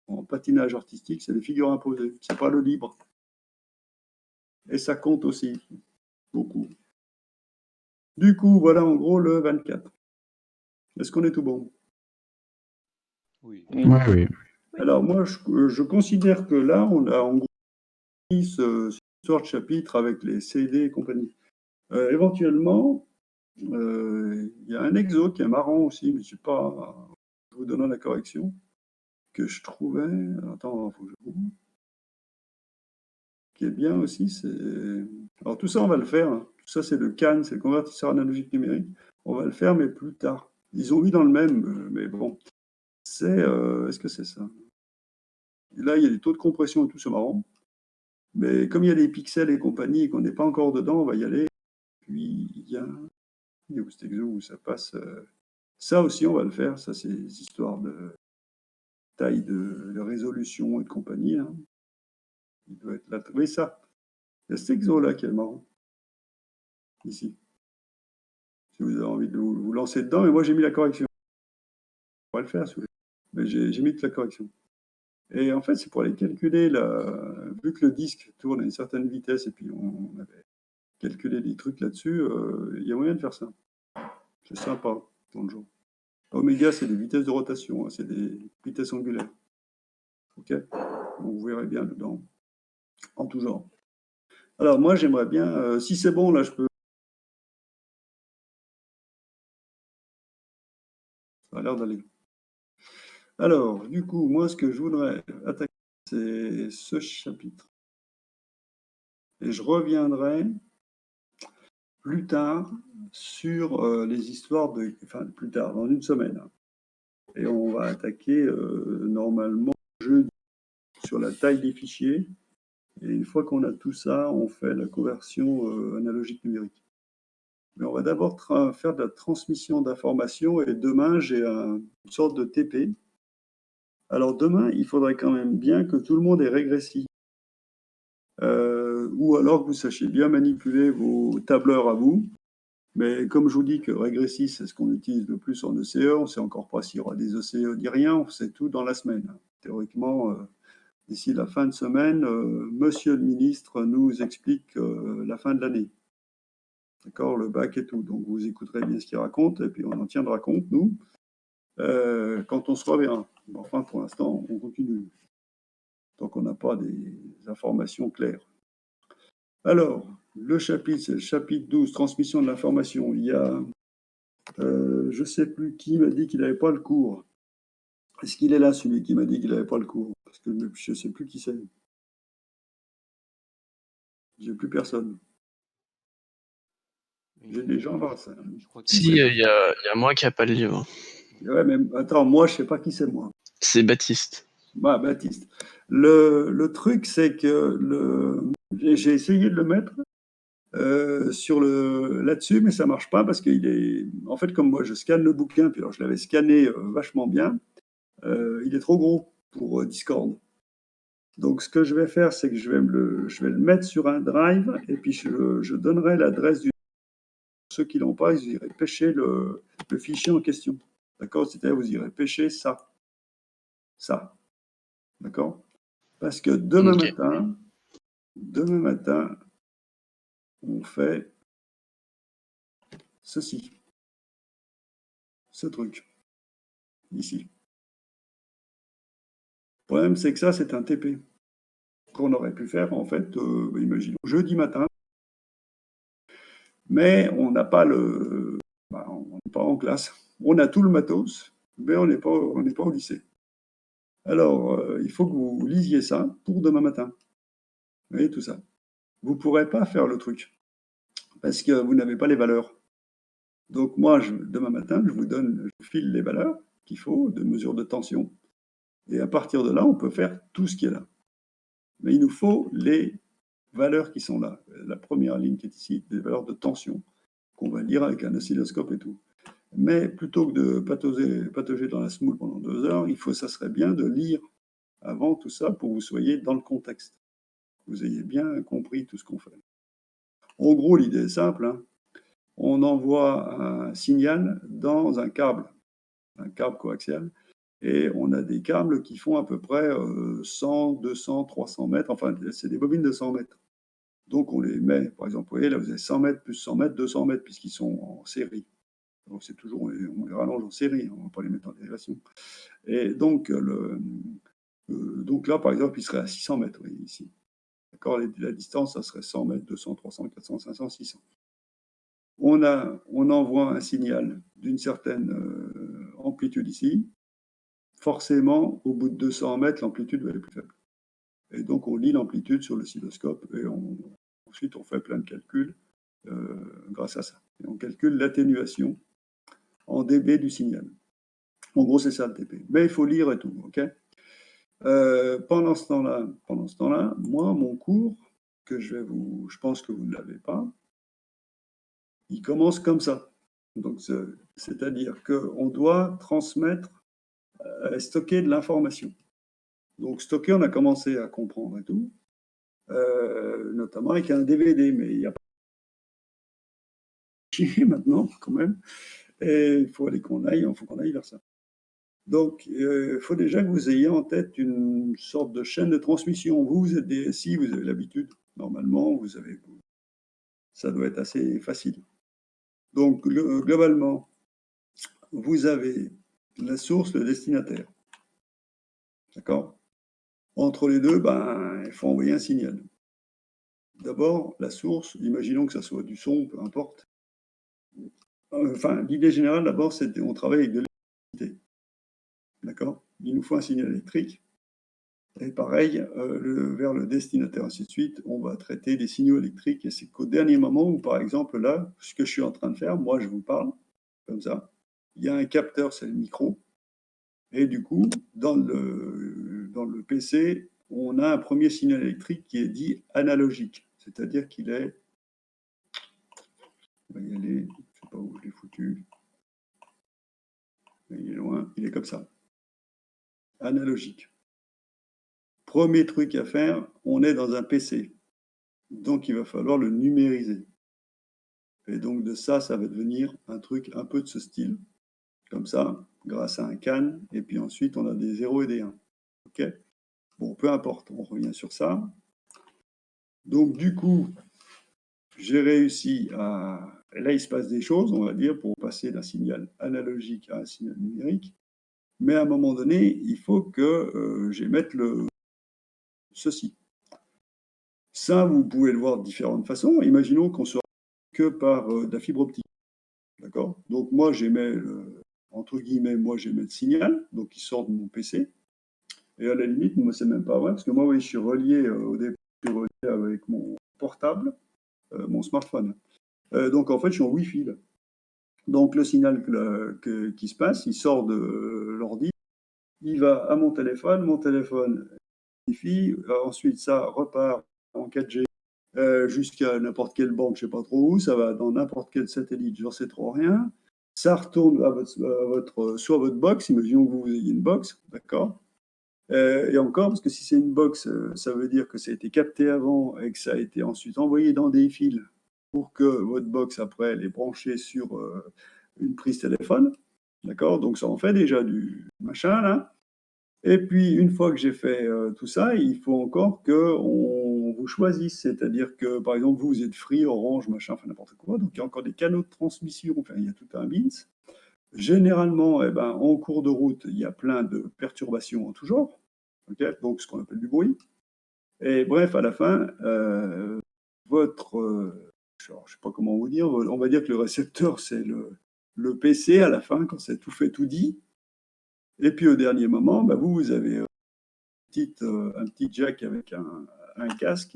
En patinage artistique, c'est des figures imposées. C'est pas le libre. Et ça compte aussi beaucoup. Du coup, voilà en gros le 24. Est-ce qu'on est tout bon? Oui. Ouais, oui. Alors moi, je considère que là, on a en gros ce sort de chapitre avec les CD et compagnie. Éventuellement, il y a un exo qui est marrant aussi, mais je vous donne la correction, que je trouvais, attends, il faut que je trouve, qui est bien aussi, alors tout ça, on va le faire, hein. Tout ça, c'est le CAN, c'est le convertisseur analogique numérique. On va le faire, mais plus tard. Ils ont mis dans le même, mais bon. Est-ce que c'est ça? Là, il y a des taux de compression et tout, c'est marrant. Mais comme il y a des pixels et compagnie et qu'on n'est pas encore dedans, on va y aller. Puis, il y a cet exo où ça passe. Ça aussi, on va le faire. Ça, c'est des histoires de taille de résolution et de compagnie. Hein. Il doit être là. Oui, ça. Il y a cet exo-là qui est marrant. Ici. Si vous avez envie de vous lancer dedans, mais moi, j'ai mis la correction. On va le faire, si vous voulez. Mais j'ai mis toute la correction. Et en fait, c'est pour aller calculer, vu que le disque tourne à une certaine vitesse, et puis on avait calculé des trucs là-dessus, il y a moyen de faire ça. C'est sympa dans le jour. Oméga, c'est des vitesses de rotation, hein, c'est des vitesses angulaires. Ok? Vous verrez bien dedans, en tout genre. Alors moi, j'aimerais bien, si c'est bon, là, je peux. Ça a l'air d'aller. Alors, du coup, moi, ce que je voudrais attaquer, c'est ce chapitre. Et je reviendrai plus tard sur les histoires enfin, plus tard, dans une semaine. Et on va attaquer normalement jeudi sur la taille des fichiers. Et une fois qu'on a tout ça, on fait la conversion analogique numérique. Mais on va d'abord faire de la transmission d'informations. Et demain, j'ai une sorte de TP. Alors demain, il faudrait quand même bien que tout le monde ait régressif. Ou alors que vous sachiez bien manipuler vos tableurs à vous. Mais comme je vous dis que régressif, c'est ce qu'on utilise le plus en ECE, on ne sait encore pas s'il y aura des ECE ni rien, on sait tout dans la semaine. Théoriquement, d'ici la fin de semaine, Monsieur le ministre nous explique la fin de l'année. D'accord, le bac et tout. Donc vous écouterez bien ce qu'il raconte et puis on en tiendra compte, nous, quand on se reverra. Enfin, pour l'instant, on continue. Tant qu'on n'a pas des informations claires. Alors, le chapitre, c'est le chapitre 12, transmission de l'information. Il y a, je ne sais plus qui m'a dit qu'il n'avait pas le cours. Est-ce qu'il est là, celui qui m'a dit qu'il n'avait pas le cours? Parce que je ne sais plus qui c'est. J'ai plus personne. J'ai des gens avant ça. Je crois que Si, il y a moi qui n'a pas le livre. Ouais, mais attends, moi, je sais pas qui c'est moi. C'est Baptiste. Bah, Baptiste. Le truc, c'est que j'ai essayé de le mettre là-dessus, mais ça marche pas parce qu'il est. En fait, comme moi, je scanne le bouquin, puis alors je l'avais scanné vachement bien, il est trop gros pour Discord. Donc, ce que je vais faire, c'est que je vais le mettre sur un drive et puis je donnerai l'adresse du. Ceux qui l'ont pas, ils iraient pêcher le fichier en question. D'accord? C'est-à-dire, vous irez pêcher ça. Ça. D'accord? Parce que demain matin, on fait ceci. Ce truc. Ici. Le problème, c'est que ça, c'est un TP qu'on aurait pu faire, en fait, imaginons, jeudi matin. Mais on n'a pas on n'est pas en classe. On a tout le matos, mais on n'est pas au lycée. Alors, il faut que vous lisiez ça pour demain matin. Vous voyez tout ça. Vous ne pourrez pas faire le truc parce que vous n'avez pas les valeurs. Donc moi, demain matin, je vous file les valeurs qu'il faut de mesure de tension. Et à partir de là, on peut faire tout ce qui est là. Mais il nous faut les valeurs qui sont là. La première ligne qui est ici, des valeurs de tension, qu'on va lire avec un oscilloscope et tout. Mais plutôt que de patauger dans la semoule pendant 2 heures, ça serait bien de lire avant tout ça pour que vous soyez dans le contexte. Vous ayez bien compris tout ce qu'on fait. En gros, l'idée est simple. Hein. On envoie un signal dans un câble coaxial, et on a des câbles qui font à peu près 100, 200, 300 mètres. Enfin, c'est des bobines de 100 mètres. Donc, on les met, par exemple, vous voyez, là, vous avez 100 mètres, plus 100 mètres, 200 mètres, puisqu'ils sont en série. Donc, c'est toujours, on les rallonge en série, on ne va pas les mettre en dérivation. Et donc, donc là, par exemple, il serait à 600 mètres, vous voyez, ici. D'accord, la distance, ça serait 100 mètres, 200, 300, 400, 500, 600. On envoie un signal d'une certaine amplitude ici. Forcément, au bout de 200 mètres, l'amplitude va être plus faible. Et donc, on lit l'amplitude sur l'oscilloscope et ensuite, on fait plein de calculs grâce à ça. Et on calcule l'atténuation en dB du signal. En gros, c'est ça le TP. Mais il faut lire et tout, ok? Pendant ce temps-là, moi, mon cours, je pense que vous ne l'avez pas, il commence comme ça. Donc, c'est-à-dire qu'on doit transmettre, stocker de l'information. Donc, stocker, on a commencé à comprendre et tout, notamment avec un DVD, mais il n'y a pas de chier maintenant, quand même. Et il faut qu'on aille vers ça. Donc, il faut déjà que vous ayez en tête une sorte de chaîne de transmission. Vous êtes DSI, vous avez l'habitude. Normalement, ça doit être assez facile. Donc, globalement, vous avez la source, le destinataire. D'accord? Entre les deux, il faut envoyer un signal. D'abord, la source, imaginons que ça soit du son, peu importe. Enfin, l'idée générale, d'abord, c'est qu'on travaille avec de l'électricité. D'accord? Il nous faut un signal électrique. Et pareil, vers le destinataire, ainsi de suite, on va traiter des signaux électriques. Et c'est qu'au dernier moment où, par exemple, là, ce que je suis en train de faire, moi, je vous parle, comme ça. Il y a un capteur, c'est le micro. Et du coup, dans le PC, on a un premier signal électrique qui est dit analogique. C'est-à-dire qu'il est... On va y aller, je ne sais pas où je l'ai foutu. Il est loin, il est comme ça. Analogique. Premier truc à faire, on est dans un PC. Donc, il va falloir le numériser. Et donc, de ça va devenir un truc un peu de ce style. Comme ça, grâce à un CAN. Et puis ensuite, on a des 0 et des 1. OK? Bon, peu importe, on revient sur ça. Donc, du coup, j'ai réussi à... Là, il se passe des choses, on va dire, pour passer d'un signal analogique à un signal numérique. Mais à un moment donné, il faut que j'émette ceci. Ça, vous pouvez le voir de différentes façons. Imaginons qu'on soit que par de la fibre optique. D'accord? Donc, moi, j'émets, entre guillemets, j'émets le signal, donc il sort de mon PC. Et à la limite, moi, c'est même pas vrai, parce que moi, oui, je suis relié au départ, je suis relié avec mon portable, mon smartphone. Donc en fait, je suis en Wi-Fi là. Donc le signal qui se passe, il sort de l'ordi, il va à mon téléphone Wi-Fi, ensuite ça repart en 4G jusqu'à n'importe quelle bande, je ne sais pas trop où, ça va dans n'importe quel satellite, je ne sais trop rien. Ça retourne soit à votre box, imaginons que vous ayez une box, d'accord. Et encore, parce que si c'est une box, ça veut dire que ça a été capté avant et que ça a été ensuite envoyé dans des fils pour que votre box, après, elle est branchée sur une prise téléphone, d'accord. Donc ça en fait déjà du machin, là. Et puis, une fois que j'ai fait tout ça, il faut encore qu'on vous choisisse. C'est-à-dire que, par exemple, vous êtes Free, Orange, machin, enfin n'importe quoi. Donc, il y a encore des canaux de transmission. Enfin, il y a tout un bins. Généralement, eh ben, en cours de route, il y a plein de perturbations en tout genre. Okay, donc, ce qu'on appelle du bruit. Et bref, à la fin, je ne sais pas comment vous dire, on va dire que le récepteur, c'est le PC à la fin, quand c'est tout fait, tout dit. Et puis au dernier moment, bah, vous avez un petit jack avec un casque.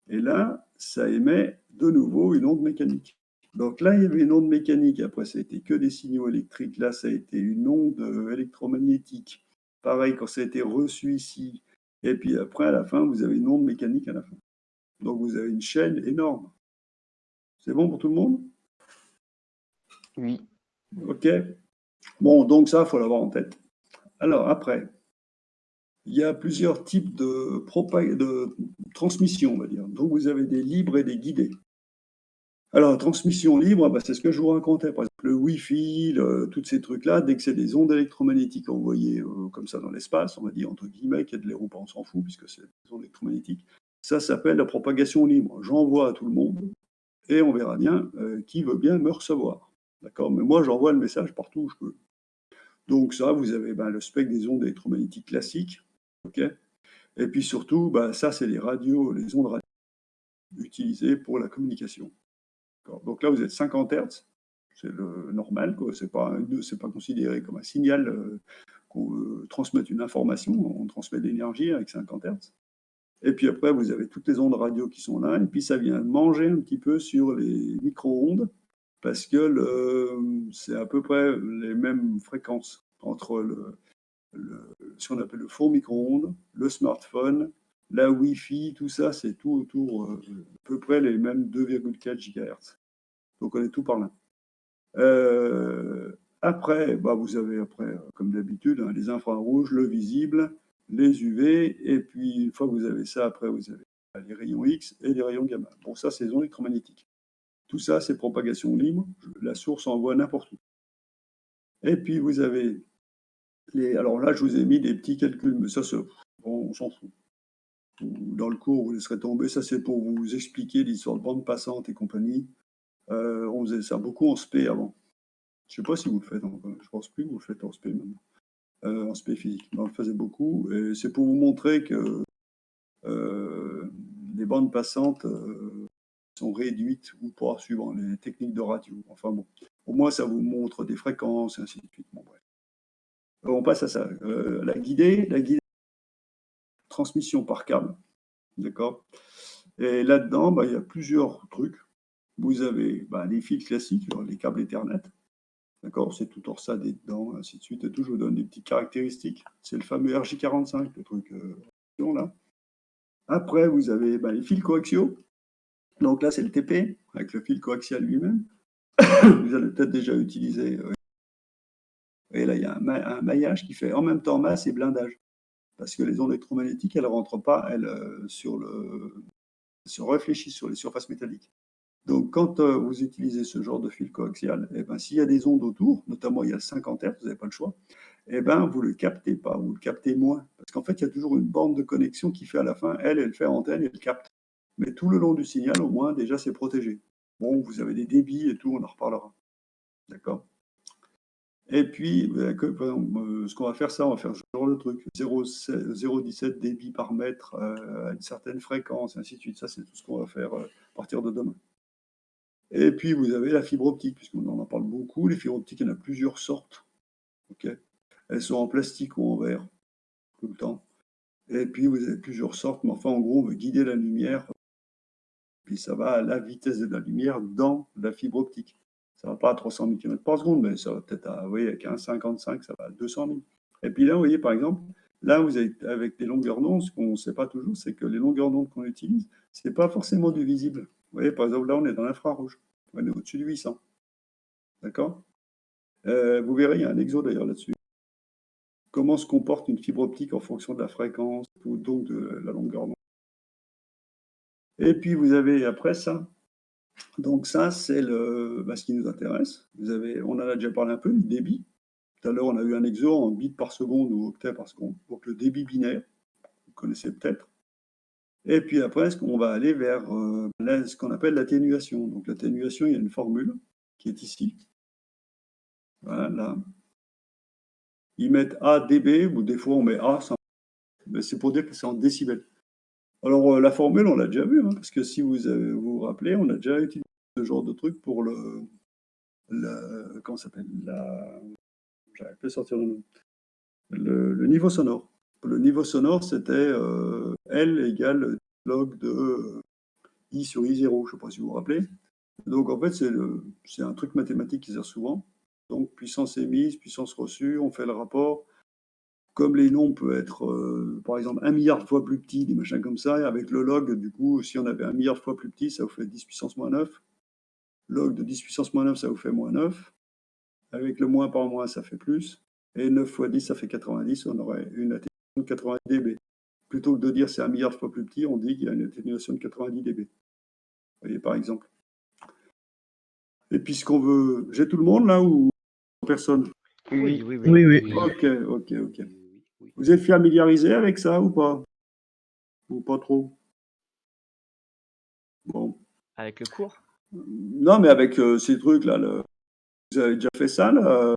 Et là, ça émet de nouveau une onde mécanique. Donc là, il y avait une onde mécanique. Après, ça a été que des signaux électriques. Là, ça a été une onde électromagnétique. Pareil, quand ça a été reçu ici. Et puis après, à la fin, vous avez une onde mécanique à la fin. Donc vous avez une chaîne énorme. C'est bon pour tout le monde? Oui. OK. Bon, donc ça, il faut l'avoir en tête. Alors après, il y a plusieurs types de transmission, on va dire. Donc, vous avez des libres et des guidés. Alors, transmission libre, bah, c'est ce que je vous racontais. Par exemple, le Wi-Fi, tous ces trucs-là, dès que c'est des ondes électromagnétiques envoyées comme ça dans l'espace, on va dire entre guillemets, qu'il y a de l'air ou pas, on s'en fout, puisque c'est des ondes électromagnétiques. Ça s'appelle la propagation libre. J'envoie à tout le monde et on verra bien qui veut bien me recevoir. D'accord? Mais moi, j'envoie le message partout où je peux. Donc, ça, vous avez le spectre des ondes électromagnétiques classiques. OK? Et puis surtout, ça, c'est les ondes radio utilisées pour la communication. Donc là, vous êtes 50 Hz, c'est le normal, ce n'est pas considéré comme un signal qu'on veut transmettre une information, on transmet de l'énergie avec 50 Hz. Et puis après, vous avez toutes les ondes radio qui sont là, et puis ça vient manger un petit peu sur les micro-ondes, parce que c'est à peu près les mêmes fréquences entre ce qu'on appelle le four micro-ondes, le smartphone, la Wi-Fi, tout ça, c'est tout autour à peu près les mêmes 2,4 GHz. Donc on est tout par là. Après, vous avez comme d'habitude, les infrarouges, le visible, les UV, et puis une fois que vous avez ça, après vous avez les rayons X et les rayons gamma. Bon, ça, c'est les ondes électromagnétiques. Tout ça, c'est propagation libre. La source envoie n'importe où. Et puis vous avez alors là, je vous ai mis des petits calculs, mais ça, bon, on s'en fout. Dans le cours, vous laisserez tomber. Ça, c'est pour vous expliquer l'histoire de bande passante et compagnie. On faisait ça beaucoup en SP avant. Je ne sais pas si vous le faites encore. Je ne pense plus que vous le faites en SP maintenant. En SP physique. Mais on le faisait beaucoup. Et c'est pour vous montrer que les bandes passantes sont réduites ou pas, suivant les techniques de radio. Enfin bon, au moins, ça vous montre des fréquences, et ainsi de suite. Bon, bref. On passe à ça. La guidée, transmission par câble. D'accord. Et là-dedans, il y a plusieurs trucs. Vous avez les fils classiques, les câbles Ethernet. D'accord, c'est tout hors ça dedans, ainsi de suite. Et tout, je vous donne des petites caractéristiques. C'est le fameux RJ45, le truc là. Après, vous avez les fils coaxiaux. Donc là, c'est le TP, avec le fil coaxial lui-même. Vous allez peut-être déjà utiliser. Et là, il y a un maillage qui fait en même temps masse et blindage. Parce que les ondes électromagnétiques, elles ne rentrent pas, elles se réfléchissent sur les surfaces métalliques. Donc, quand vous utilisez ce genre de fil coaxial, s'il y a des ondes autour, notamment il y a 50 Hz, vous n'avez pas le choix, vous ne le captez pas, vous le captez moins. Parce qu'en fait, il y a toujours une bande de connexion qui fait à la fin, elle fait antenne et elle capte. Mais tout le long du signal, au moins, déjà, c'est protégé. Bon, vous avez des débits et tout, on en reparlera. D'accord? Et puis, par exemple, ce qu'on va faire, on va faire ce genre de truc. 0,17 débits par mètre à une certaine fréquence, ainsi de suite. Ça, c'est tout ce qu'on va faire à partir de demain. Et puis, vous avez la fibre optique, puisqu'on en parle beaucoup. Les fibres optiques, il y en a plusieurs sortes. Okay, elles sont en plastique ou en verre, tout le temps. Et puis, vous avez plusieurs sortes, mais enfin, en gros, on veut guider la lumière puis ça va à la vitesse de la lumière dans la fibre optique. Ça va pas à 300 000 km par seconde, mais ça va peut-être à, vous voyez, avec un 55, ça va à 200 000. Et puis là, vous voyez, par exemple, là, vous avez, avec des longueurs d'onde, ce qu'on ne sait pas toujours, c'est que les longueurs d'onde qu'on utilise, c'est pas forcément du visible. Vous voyez, par exemple, là, on est dans l'infrarouge. On est au-dessus de 800. D'accord? Vous verrez, il y a un exo d'ailleurs là-dessus. Comment se comporte une fibre optique en fonction de la fréquence ou donc de la longueur d'onde. Et puis vous avez après ça. Donc ça, c'est ce qui nous intéresse. On en a déjà parlé un peu, du débit. Tout à l'heure, on a eu un exo en bits par seconde ou octets par seconde. Donc le débit binaire, vous connaissez peut-être. Et puis après, on va aller vers ce qu'on appelle l'atténuation. Donc l'atténuation, il y a une formule qui est ici. Voilà, là. Ils mettent A dB, ou des fois on met A, mais c'est pour dire que c'est en décibels. Alors la formule, on l'a déjà vue, hein, parce que si vous vous rappelez, on a déjà utilisé ce genre de truc pour comment ça s'appelle, j'arrive plus à sortir le nom, le niveau sonore. Le niveau sonore, c'était L égale log de I sur I0, je ne sais pas si vous vous rappelez. Donc en fait, c'est un truc mathématique qui sert souvent. Donc puissance émise, puissance reçue, on fait le rapport. Comme les nombres peuvent être, par exemple, 1 milliard de fois plus petits, des machins comme ça, et avec le log, du coup, si on avait 1 milliard de fois plus petit, ça vous fait 10 puissance moins 9. Log de 10 puissance moins 9, ça vous fait moins 9. Avec le moins par moins, ça fait plus. Et 9 fois 10, ça fait 90. On aurait une atténuation de 90 dB. Plutôt que de dire c'est 1 milliard de fois plus petit, on dit qu'il y a une atténuation de 90 dB. Vous voyez, par exemple. Et puis, ce qu'on veut... J'ai tout le monde, là, ou personne? Oui. Oui. Ok. Vous êtes familiarisé avec ça ou pas? Ou pas trop? Bon. Avec le cours? Non, mais avec ces trucs-là, vous avez déjà fait ça, là,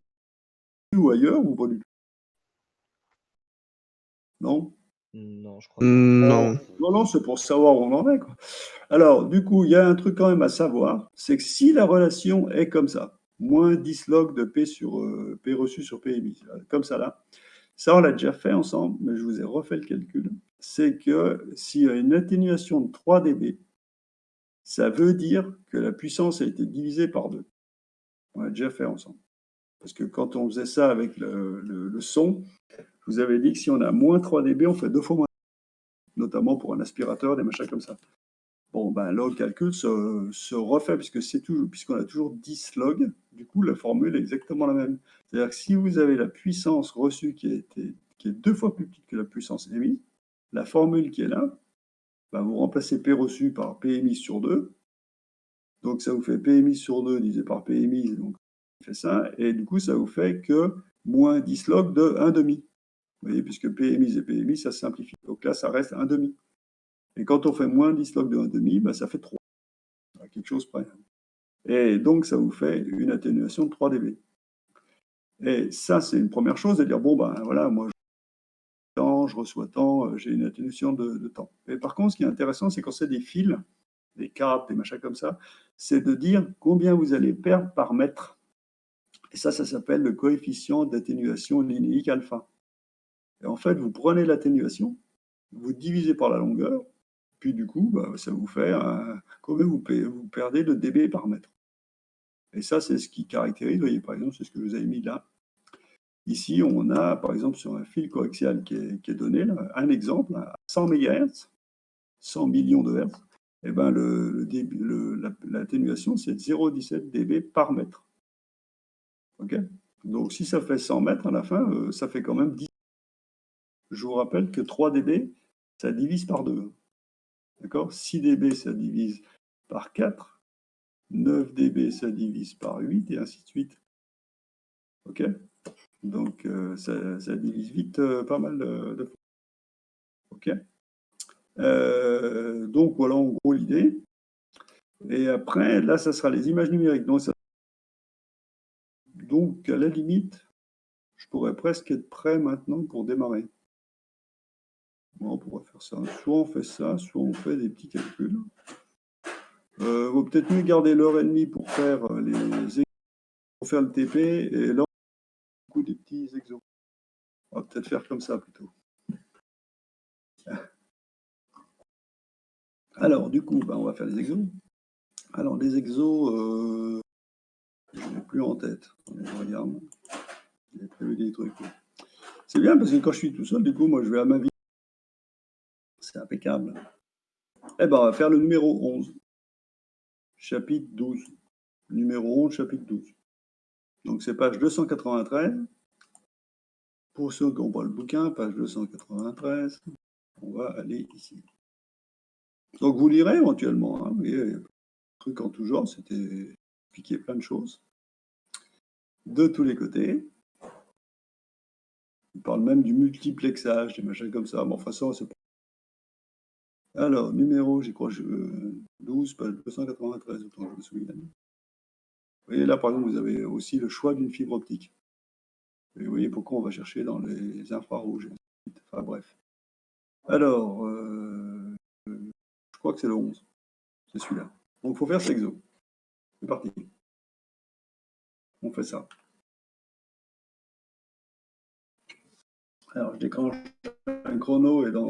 ou ailleurs, ou pas du tout? Non? Non, je crois pas. Non. Non, c'est pour savoir où on en est, quoi. Alors, du coup, il y a un truc quand même à savoir, c'est que si la relation est comme ça, moins 10 log de P sur P reçu sur P émis, comme ça là, ça on l'a déjà fait ensemble, mais je vous ai refait le calcul, c'est que s'il y a une atténuation de 3 dB, ça veut dire que la puissance a été divisée par 2. On l'a déjà fait ensemble. Parce que quand on faisait ça avec le son, je vous avais dit que si on a moins 3 dB, on fait 2 fois moins, notamment pour un aspirateur, des machins comme ça. Bon, ben, log calcul se refait, puisqu'on a toujours 10 log, du coup, la formule est exactement la même. C'est-à-dire que si vous avez la puissance reçue qui est 2 fois plus petite que la puissance émise, la formule qui est là, ben, vous remplacez P reçu par P émise sur 2, donc ça vous fait P émise sur 2 divisé par P émise, donc ça fait ça, et du coup, ça vous fait que moins 10 log de 1,5. Vous voyez, puisque P émise et P émise, ça se simplifie. Donc là, ça reste 1,5. Et quand on fait moins 10 log de 1,5, ben, ça fait 3. À quelque chose près. Et donc, ça vous fait une atténuation de 3 dB. Et ça, c'est une première chose, de dire, bon, ben voilà, moi, je reçois tant, j'ai une atténuation de temps. Et par contre, ce qui est intéressant, c'est quand c'est des fils, des câbles, des machins comme ça, c'est de dire combien vous allez perdre par mètre. Et ça s'appelle le coefficient d'atténuation linéique alpha. Et en fait, vous prenez l'atténuation, vous divisez par la longueur, puis du coup, bah, ça vous fait combien vous perdez de dB par mètre. Et ça, c'est ce qui caractérise, vous voyez, par exemple, c'est ce que je vous avez mis là. Ici, on a, par exemple, sur un fil coaxial qui est donné, là, un exemple, à 100 MHz, 100 millions de Hertz, et ben l'atténuation, c'est 0,17 dB par mètre. OK? Donc, si ça fait 100 mètres à la fin, ça fait quand même 10. Je vous rappelle que 3 dB, ça divise par 2. D'accord? 6 dB, ça divise par 4. 9 dB, ça divise par 8, et ainsi de suite. OK? Donc, ça divise vite pas mal de fois. OK? Donc, voilà en gros l'idée. Et après, là, ça sera les images numériques. Donc, à la limite, je pourrais presque être prêt maintenant pour démarrer. Bon, on pourrait faire ça. Soit on fait ça, soit on fait des petits calculs. Vaut peut-être mieux garder l'heure et demie pour faire pour faire le TP, et là, on coup des petits exos. On va peut-être faire comme ça plutôt. Alors, du coup, on va faire les exos. Alors, les exos, je n'ai plus en tête. Je regarde. J'ai prévu des trucs. C'est bien parce que quand je suis tout seul, du coup, moi, je vais à ma vie. C'est impeccable. Eh ben, on va faire le numéro 11, chapitre 12. Numéro 11, chapitre 12. Donc, c'est page 293. Pour ceux qui n'ont pas le bouquin, page 293, on va aller ici. Donc, vous lirez éventuellement. Hein, vous voyez, truc en tout genre, c'était expliquer plein de choses. De tous les côtés. Il parle même du multiplexage, des machins comme ça. Bon, enfin, ça, c'est pas. Alors, numéro, j'y crois, 12, page 293, autant que je me souviens. Vous voyez, là, par exemple, vous avez aussi le choix d'une fibre optique. Et vous voyez pourquoi on va chercher dans les infrarouges. Enfin, bref. Alors, je crois que c'est le 11. C'est celui-là. Donc, il faut faire cet exo. C'est parti. On fait ça. Alors, je déclenche un chrono et dans.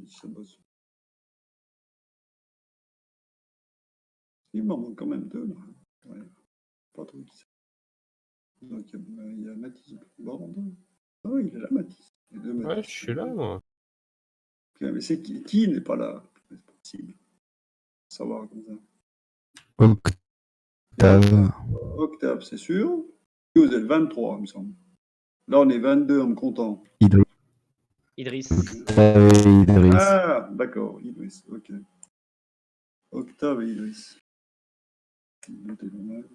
Ça bosse. Il m'en manque quand même deux. Là. Ouais. Pas trop qui ça. Donc, il y a Matisse Borde. Oh, il est là, Matisse. Les deux Ouais, Matisse. je suis là, moi. Mais c'est qui n'est pas là? C'est pas possible. Savoir comme ça. Octave. Octave, c'est sûr. Vous êtes 23, il me semble. Là, on est 22 en me comptant. Idriss. Octave et Idriss. Ah, d'accord, Idriss, ok. Octave et Idriss. Notez le mal.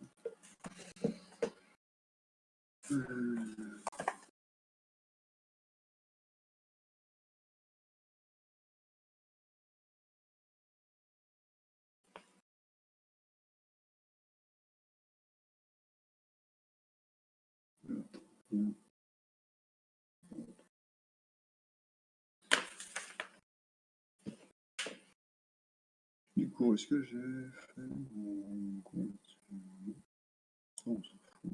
Du coup, est-ce que j'ai fait mon compte? On s'en fout.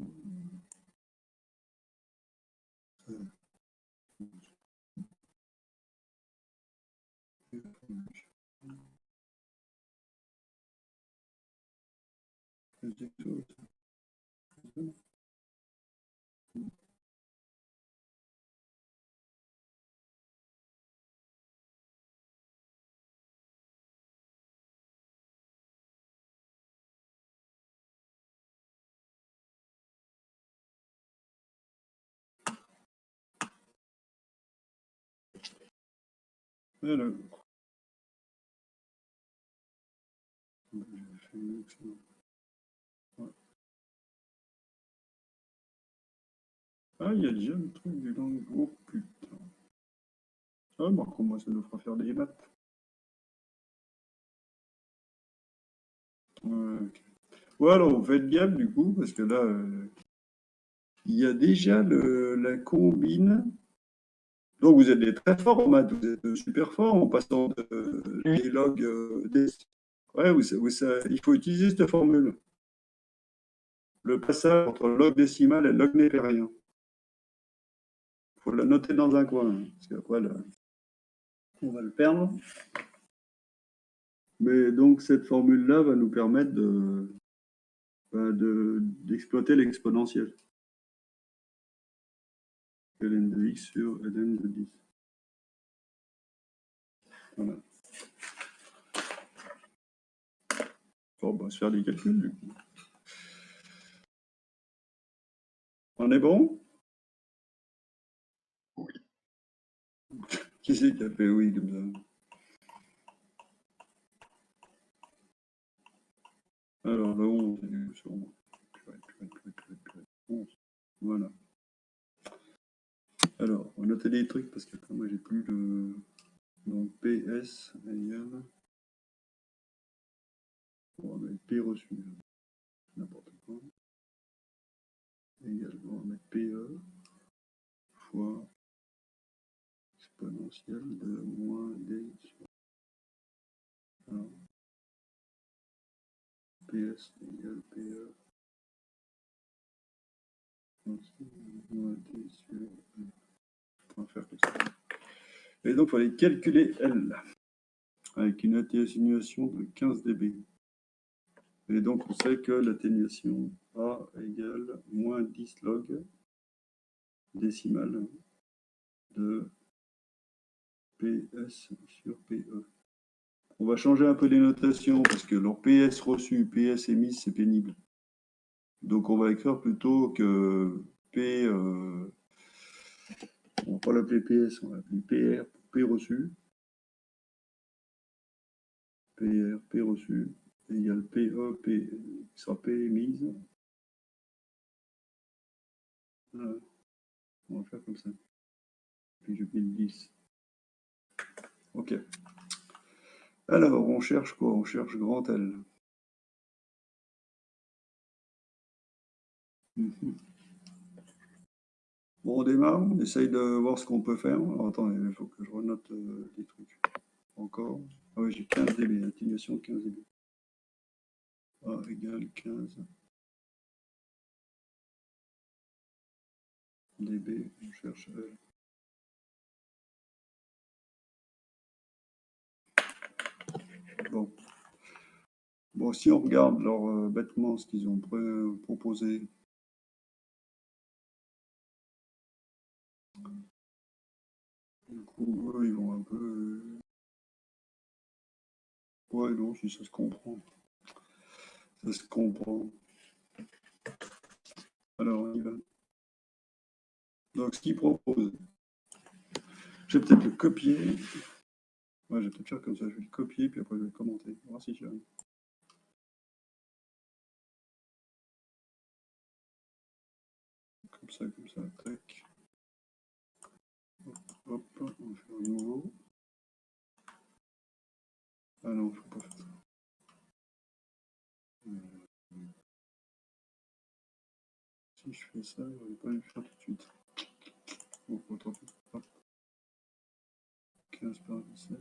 Alors, j'ai fait mieux que ça. Ouais. Ah, il y a déjà le truc du langue. Oh putain. Ah, bah, comment ça nous fera faire des maths? Ouais, ok. Ouais, alors vous faites gaffe du coup, parce que là, il y a déjà la combine. Donc vous êtes des très forts en maths, vous êtes super forts en passant des logs. Ouais, il faut utiliser cette formule. Le passage entre log décimal et log népérien. Il faut la noter dans un coin, hein, parce qu'après, on va le perdre. Mais donc cette formule-là va nous permettre d'exploiter l'exponentielle. ln de x sur ln de 10. Voilà. Bon, on va se faire des calculs, du coup. On est bon? Oui. Qui c'est qui a fait oui comme ça? Alors, le 11, sur 11. Voilà. Alors, on va noter des trucs parce que moi, j'ai plus le... Donc, PS égale... On va mettre P reçu. N'importe quoi. Égale, on va mettre PE fois exponentielle de moins D sur... Alors, PS égale PE moins D sur... On va faire comme ça. Et donc, il fallait calculer L avec une atténuation de 15 dB. Et donc, on sait que l'atténuation A égale moins 10 log décimale de PS sur PE. On va changer un peu les notations parce que leur PS reçu, PS émise, c'est pénible. Donc, on va écrire plutôt que P... on va pas l'appeler PS, on va l'appeler PR pour P reçu. PR, P reçu, égale PE, P, qui sera P émise. Voilà. On va faire comme ça. Puis je mets le 10. Ok. Alors, on cherche quoi? On cherche grand L. Bon, on démarre, on essaye de voir ce qu'on peut faire. Alors, attendez, il faut que je renote des trucs. Encore. Ah oui, j'ai 15 dB, atténuation 15 dB. A égale 15 dB, on cherche L. Bon. Bon, si on regarde leur bêtement ce qu'ils ont proposé, du coup, eux, ils vont un peu... Ouais, non, si ça se comprend. Ça se comprend. Alors, on y va. Donc, ce qu'ils proposent, je vais peut-être le copier. Ouais, je vais peut-être faire comme ça. Je vais le copier, puis après, je vais le commenter. On va voir si j'y arrive. Comme ça, tac. Hop, on va faire un nouveau. Ah non, il ne faut pas faire ça. Si je fais ça, je ne vais pas le faire tout de suite. Bon, tant pis. Hop. 15 par 17.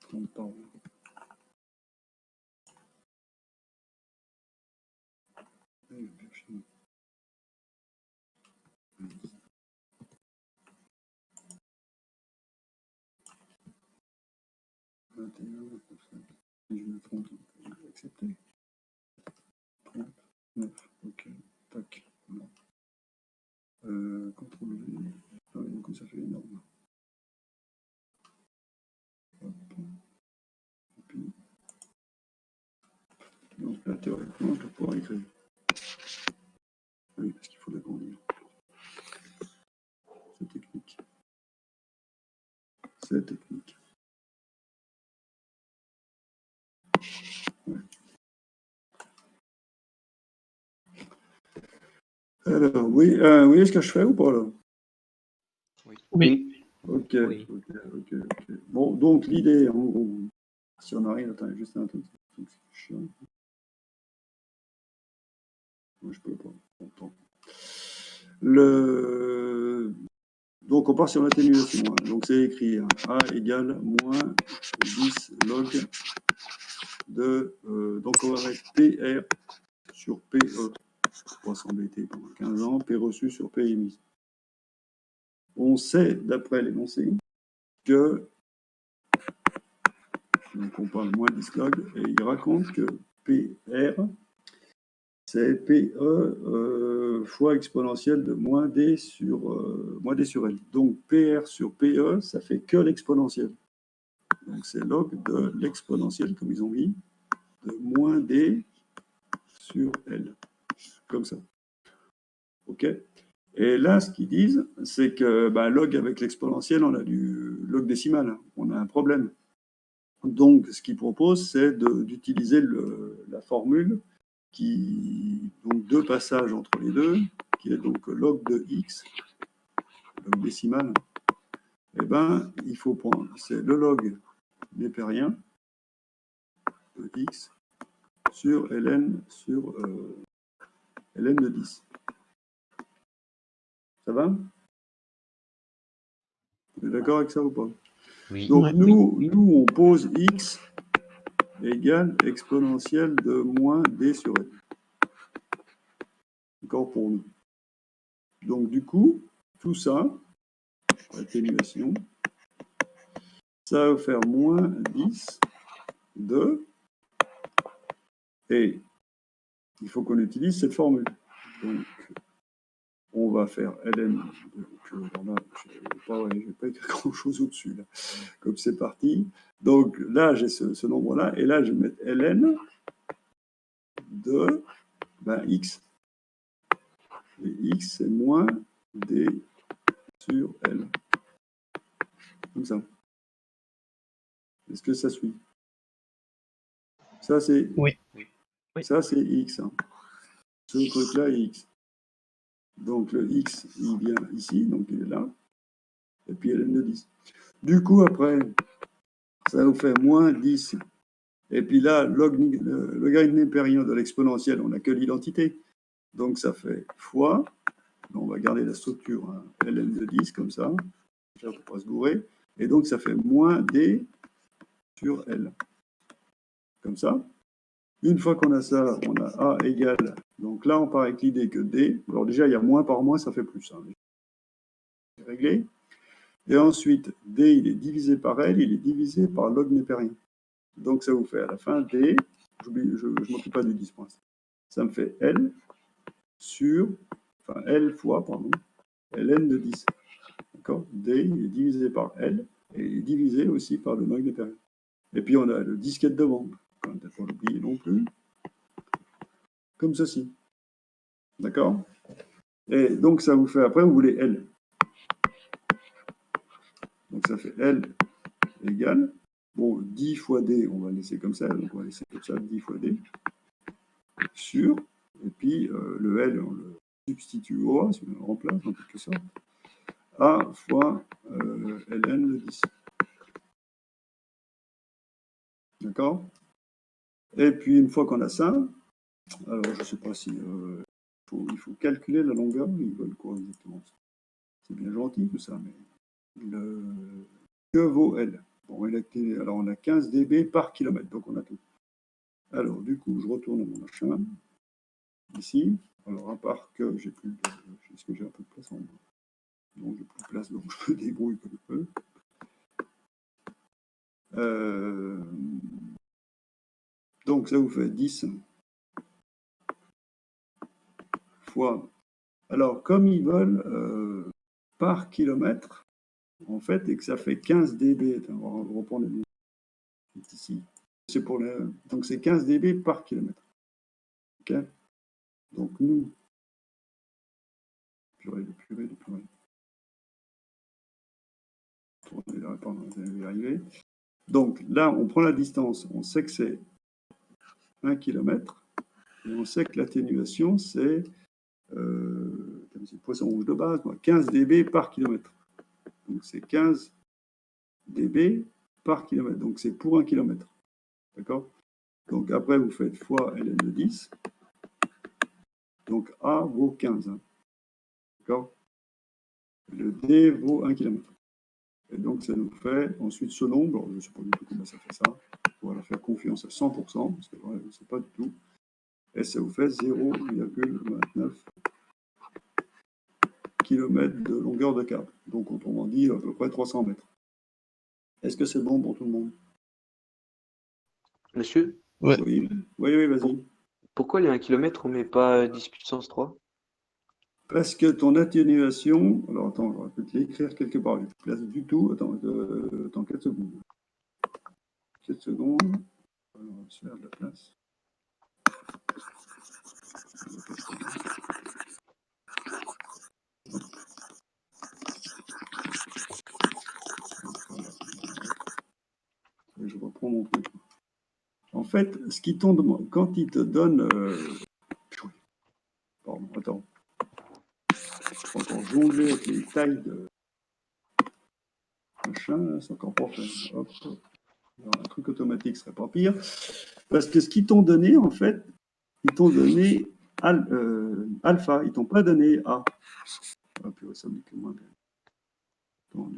30 par 20. Et puis, je finis. 21, 25. Et je me trompe. Je vais accepter. 39. Ok. Tac. Voilà. CTRL V. Ah oui, du coup, ça fait énorme. Hop. Et puis, donc là, théoriquement, je vais pouvoir écrire. Oui, parce qu'il faut l'agrandir. C'est technique. C'est technique. Ouais. Alors, oui, vous voyez ce que je fais ou pas là? Oui. Ok, Oui. ok. Bon, donc l'idée, en gros, si on arrive, attends, juste un truc, c'est chiant. Moi, je peux pas. Bon, donc, on part sur l'atténuation. Hein. Donc, c'est écrit hein, A égale moins 10 log de... donc, on va mettre PR sur PE. Pour s'embêter pendant 15 ans, P reçu sur P émis. On sait, d'après l'énoncé, que... Donc, on parle moins 10 log, et il raconte que PR c'est PE fois exponentielle de moins D sur L. Donc PR sur PE, ça fait que l'exponentielle. Donc c'est log de l'exponentielle, comme ils ont mis, de moins D sur L. Comme ça. OK? Et là, ce qu'ils disent, c'est que log avec l'exponentielle, on a du log décimal. Hein. On a un problème. Donc, ce qu'ils proposent, c'est d'utiliser la formule donc deux passages entre les deux, qui est donc log de x, log décimal. Eh bien, il faut prendre, c'est le log népérien de x sur ln ln de 10. Ça va? Vous êtes d'accord avec ça ou pas? Oui. Donc, nous, on pose x égale exponentielle de moins d sur l. D'accord pour nous. Donc, du coup, tout ça, atténuation, ça va faire moins 10 de... Et il faut qu'on utilise cette formule. Donc, on va faire ln... je ne vais pas écrire grand-chose au-dessus, là. Comme c'est parti. Donc, là, j'ai ce nombre-là. Et là, je vais mettre ln de x. Et x, c'est moins d sur L. Comme ça. Est-ce que ça suit? Ça, c'est... Oui. Ça, c'est x. Hein. Ce truc-là est x. Donc, le x, il vient ici, donc il est là. Et puis, ln de 10. Du coup, après, ça nous fait moins 10. Et puis là, le logarithme népérien de l'exponentielle, on n'a que l'identité. Donc, ça fait fois... On va garder la structure hein, ln de 10 comme ça, pour ne pas se gourer. Et donc, ça fait moins d sur L. Comme ça. Une fois qu'on a ça, on a A égale. Donc là, on part avec l'idée que D. Alors déjà, il y a moins par moins, ça fait plus. Hein. C'est réglé. Et ensuite, D, il est divisé par L, il est divisé par log népérien. Donc ça vous fait à la fin D, je ne m'occupe pas du 10 points. Ça me fait L sur, enfin L fois, pardon, ln de 10. D'accord? D, il est divisé par L, et il est divisé aussi par le log népérien. Et puis on a le disquette de bande, quand même pas l'oublier non plus, comme ceci. D'accord? Et donc ça vous fait, après vous voulez L. Donc ça fait L égale, bon, 10 fois D, on va laisser comme ça, donc on va laisser comme ça, 10 fois D, sur, et puis le L, on le substitue au A, si on le remplace en quelque sorte, A fois ln de 10. D'accord? Et puis une fois qu'on a ça, alors je ne sais pas si il faut calculer la longueur, ils veulent quoi exactement? C'est bien gentil tout ça, mais que vaut L? Bon, alors on a 15 dB par kilomètre, donc on a tout. Alors du coup, je retourne à mon machin, ici. Alors à part que j'ai plus de... Est-ce que j'ai un peu de place en bas? Non, j'ai plus de place, donc je me débrouille comme je peux. Donc ça vous fait 10 fois... Alors comme ils veulent par kilomètre, en fait, et que ça fait 15 dB. On va reprendre les ici. C'est pour le... Donc c'est 15 dB par kilomètre. Ok? Donc nous, purée. On va y arriver. Donc là, on prend la distance, on sait que c'est 1 km, et on sait que l'atténuation, c'est poisson rouge de base, 15 dB par kilomètre. Donc c'est 15 dB par kilomètre. Donc c'est pour 1 km. D'accord? Donc après, vous faites fois ln de 10. Donc A vaut 15. Hein. D'accord? Le D vaut 1 km. Et donc ça nous fait ensuite ce nombre, je ne sais pas du tout comment ça fait ça. On va leur faire confiance à 100%, parce que je ne sais pas du tout. Et ça vous fait 0,29 km de longueur de câble. Donc, autrement dit, à peu près 300 mètres. Est-ce que c'est bon pour tout le monde? Monsieur? Ouais. Oui, vas-y. Pourquoi les 1 km, on met pas 10 puissance 3? Parce que ton atténuation... Alors, attends, je vais peut-être l'écrire quelque part. Je ne place du tout. Attends, 4 secondes. 4 secondes. Alors, on va se faire de la place. Je reprends mon truc. En fait, ce qui tombe, quand il te donne... Pardon, attends. Je peux encore jongler avec les tailles de machin, c'est encore pas fait. Hop, hop. Alors, un truc automatique serait pas pire. Parce que ce qu'ils t'ont donné, en fait, ils t'ont donné alpha, ils t'ont pas donné A. Ah, puis ça me dit que moins bien. Attends,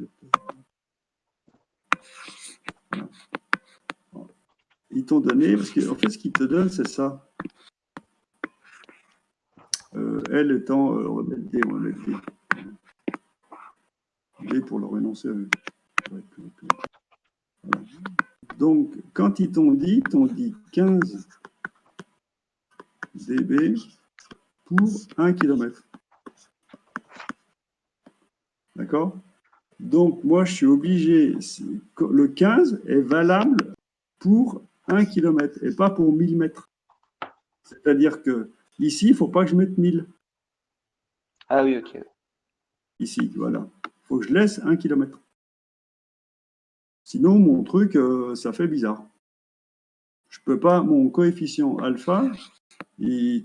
voilà. Ils t'ont donné, parce qu'en fait, ce qu'ils te donnent, c'est ça. L étant, on va mettre D, D pour le renoncer à E. Voilà. Donc, quand ils t'ont dit 15 dB pour 1 km. D'accord? Donc, moi, je suis obligé, le 15 est valable pour 1 km et pas pour 1000 mètres. C'est-à-dire que ici, il ne faut pas que je mette 1000. Ah oui, ok. Ici, voilà. Il faut que je laisse 1 km. Sinon, mon truc, ça fait bizarre. Je peux pas, mon coefficient alpha,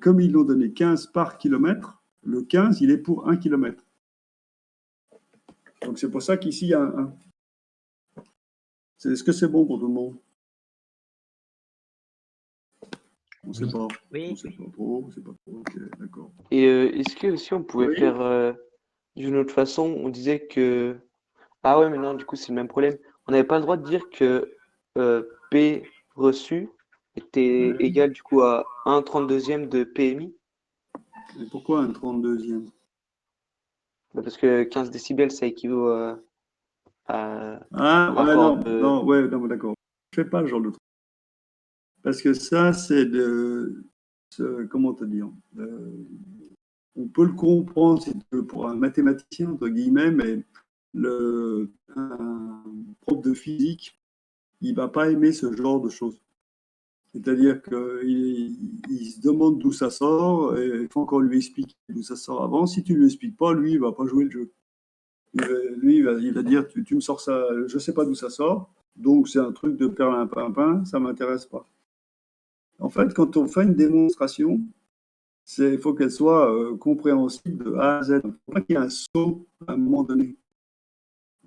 comme ils l'ont donné 15 par kilomètre, le 15, il est pour 1 km. Donc, c'est pour ça qu'ici, il y a un 1. Est-ce que c'est bon pour tout le monde? On ne sait pas. Oui. On ne sait pas trop. C'est pas trop. Ok, d'accord. Et est-ce que aussi on pouvait Oui. faire d'une autre façon? On disait que... Ah ouais, mais non, du coup, c'est le même problème. On n'avait pas le droit de dire que P reçu était Ouais. égal du coup à 1/32e de PMI. Et pourquoi un 32e? Bah, parce que 15 décibels, ça équivaut Ah, au ouais, rapport non, de... non, ouais, non, d'accord. Je fais pas le genre de truc. Parce que ça, c'est comment te dire? On peut le comprendre si tu veux, pour un mathématicien, entre guillemets, mais un prof de physique, il ne va pas aimer ce genre de choses. C'est-à-dire qu'il se demande d'où ça sort, et il faut encore lui expliquer d'où ça sort avant. Si tu ne lui expliques pas, lui, il ne va pas jouer le jeu. Lui, il va dire, tu me sors ça, je ne sais pas d'où ça sort, donc c'est un truc de perlimpinpin, ça ne m'intéresse pas. En fait, quand on fait une démonstration, il faut qu'elle soit compréhensible de A à Z. Il ne faut pas qu'il y ait un saut à un moment donné.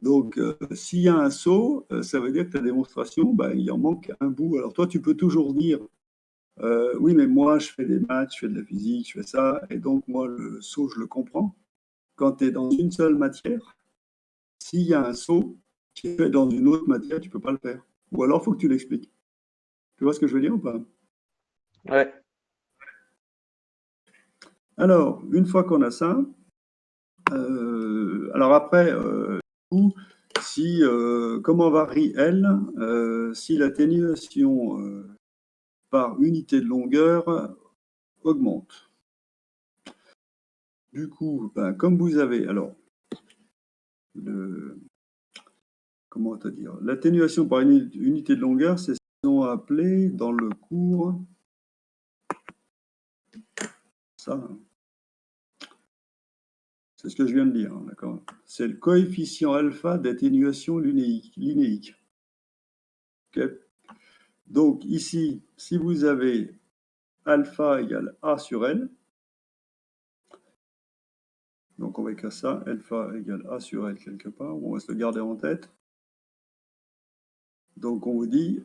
Donc, s'il y a un saut, ça veut dire que ta démonstration, il en manque un bout. Alors toi, tu peux toujours dire, oui, mais moi, je fais des maths, je fais de la physique, je fais ça, et donc moi, le saut, je le comprends. Quand tu es dans une seule matière, s'il y a un saut qui est fait dans une autre matière, tu ne peux pas le faire. Ou alors, il faut que tu l'expliques. Tu vois ce que je veux dire ou pas? Ouais. Alors, une fois qu'on a ça, alors après, si, comment varie L si l'atténuation par unité de longueur augmente. Du coup, comme vous avez, alors, comment te dire, l'atténuation par unité de longueur, c'est ce qu'ils ont appelé dans le cours, ça, hein. C'est ce que je viens de dire, hein, d'accord? C'est le coefficient alpha d'atténuation linéique. Okay. Donc ici, si vous avez alpha égale A sur L, donc on va écrire ça, alpha égale A sur L quelque part, on va se le garder en tête. Donc on vous dit,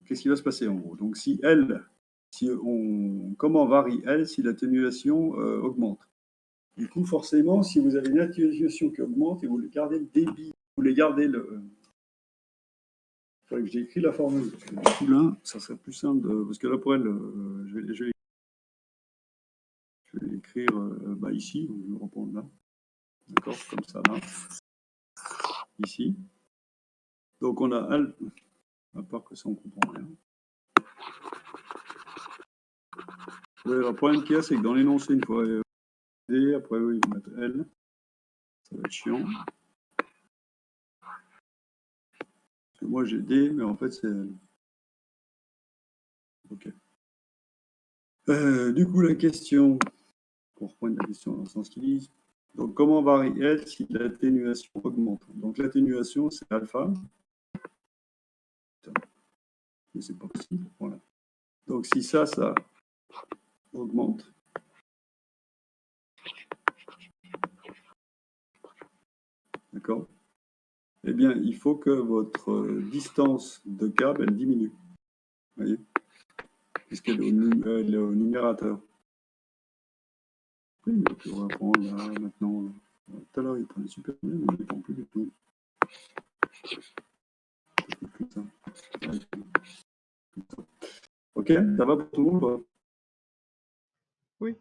qu'est-ce qui va se passer en gros? Donc si L, comment varie L si l'atténuation augmente? Du coup, forcément, si vous avez une atténuation qui augmente et vous voulez garder le débit, vous voulez garder le... Il faudrait que j'ai écrit la formule. Parce que du coup, là, ça serait plus simple, parce que là, pour elle, je vais l'écrire ici, je vais reprendre là. D'accord, comme ça, là. Ici. Donc, on a à part que ça, on ne comprend rien. Le problème qu'il y a, c'est que dans l'énoncé, une fois D, après eux, ils vont mettre L. Ça va être chiant. Parce que moi, j'ai D, mais en fait, c'est L. Ok. Du coup, la question, pour reprendre la question dans le sens qu'il dit, donc comment varie L si l'atténuation augmente? Donc l'atténuation, c'est alpha. Putain, mais c'est pas possible. Voilà. Donc si ça augmente, d'accord? Eh bien, il faut que votre distance de câble, elle diminue. Vous voyez? Puisqu'elle est au numérateur. Oui, mais on va prendre là, maintenant. Tout à l'heure, il prenait super bien, mais il ne prend plus du tout. Ok, ça va pour tout le monde? Oui.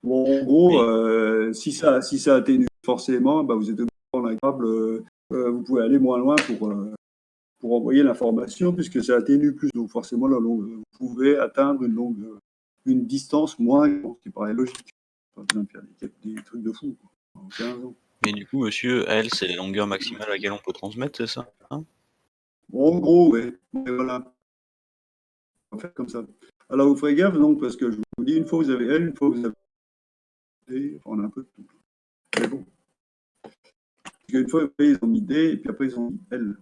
Bon, en gros, si ça atténue forcément, bah, vous êtes obligé de prendre un câble. Vous pouvez aller moins loin pour envoyer l'information, puisque ça atténue plus. Donc forcément, vous pouvez atteindre une distance moins grande, ce qui paraît logique. Pas besoin de faire des trucs de fou, quoi, en 15 ans. Mais du coup, monsieur, L, c'est la longueur maximale à laquelle on peut transmettre, c'est ça, hein? Bon, en gros, oui. Voilà. On va faire comme ça. Alors, vous ferez gaffe, donc, parce que je vous dis, une fois vous avez L, une fois vous avez D, enfin, on a un peu de tout. Mais bon. Parce qu'une fois, ils ont mis D, et puis après, ils ont mis L.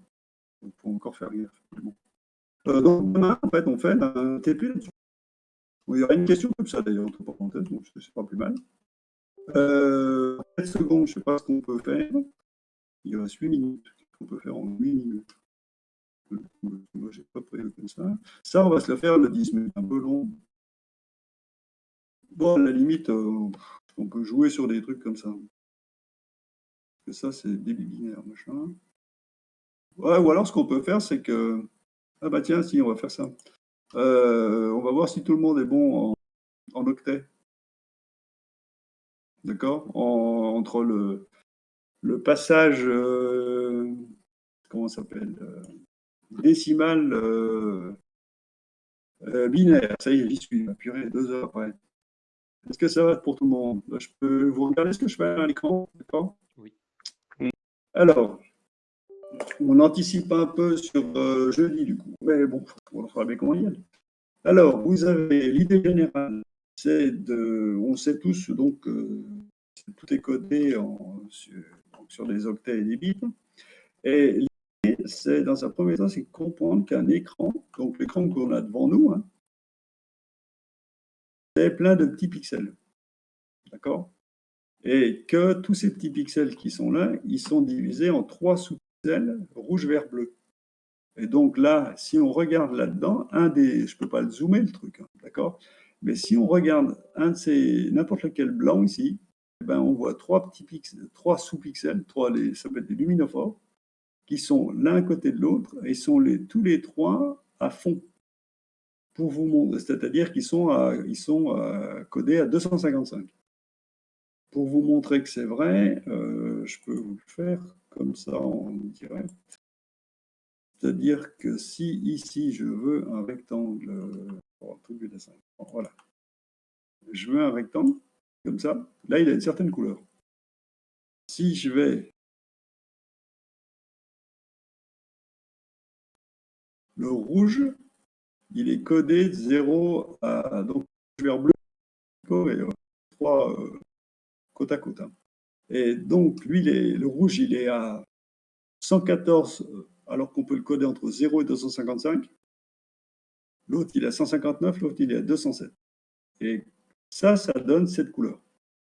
Donc, il faut encore faire gaffe. Bon. Donc, demain, en fait, on fait un TP là-dessus. Il y aura une question comme ça, d'ailleurs, entre parenthèses, donc c'est pas plus mal. 7 secondes, je ne sais pas ce qu'on peut faire. Il reste 8 minutes. On peut faire en 8 minutes. Moi, j'ai pas prévu comme ça. Ça, on va se le faire le 10 minutes, un peu long. Bon, à la limite, on peut jouer sur des trucs comme ça. Et ça, c'est débit binaire, machin. Ouais, ou alors, ce qu'on peut faire, c'est que... Ah bah tiens, si, on va faire ça. On va voir si tout le monde est bon en octet. D'accord? Entre le passage... comment ça s'appelle? Décimal binaire. Ça y est, j'y suis. Purée, 2 heures après. Est-ce que ça va pour tout le monde? Je peux vous regarder ce que je fais à l'écran, d'accord? Oui. Alors, on anticipe un peu sur jeudi, du coup. Mais bon, on fera bien comment y aller. Alors, vous avez l'idée générale, c'est on sait tous, donc, tout est codé sur des octets et des bits. Et l'idée, c'est, dans un premier temps, c'est comprendre qu'un écran, donc l'écran qu'on a devant nous, hein, c'est plein de petits pixels. D'accord? Et que tous ces petits pixels qui sont là, ils sont divisés en 3 sous-pixels rouge, vert, bleu. Et donc là, si on regarde là-dedans, je ne peux pas le zoomer le truc, hein, d'accord? Mais si on regarde n'importe lequel blanc ici, eh ben on voit 3 petits pixels, 3 sous-pixels, ça s'appelle des luminophores, qui sont l'un à côté de l'autre, et ils sont tous les 3 à fond. Pour vous montrer, c'est-à-dire qu'ils sont codés à 255. Pour vous montrer que c'est vrai, je peux vous le faire comme ça en direct. C'est-à-dire que si ici je veux un rectangle, voilà, je veux un rectangle comme ça, là il a une certaine couleur. Si je vais le rouge, il est codé de 0 à donc vert bleu et 3 côte à côte. Hein. Et donc lui, le rouge, il est à 114 alors qu'on peut le coder entre 0 et 255. L'autre, il est à 159, l'autre, il est à 207. Et ça donne cette couleur.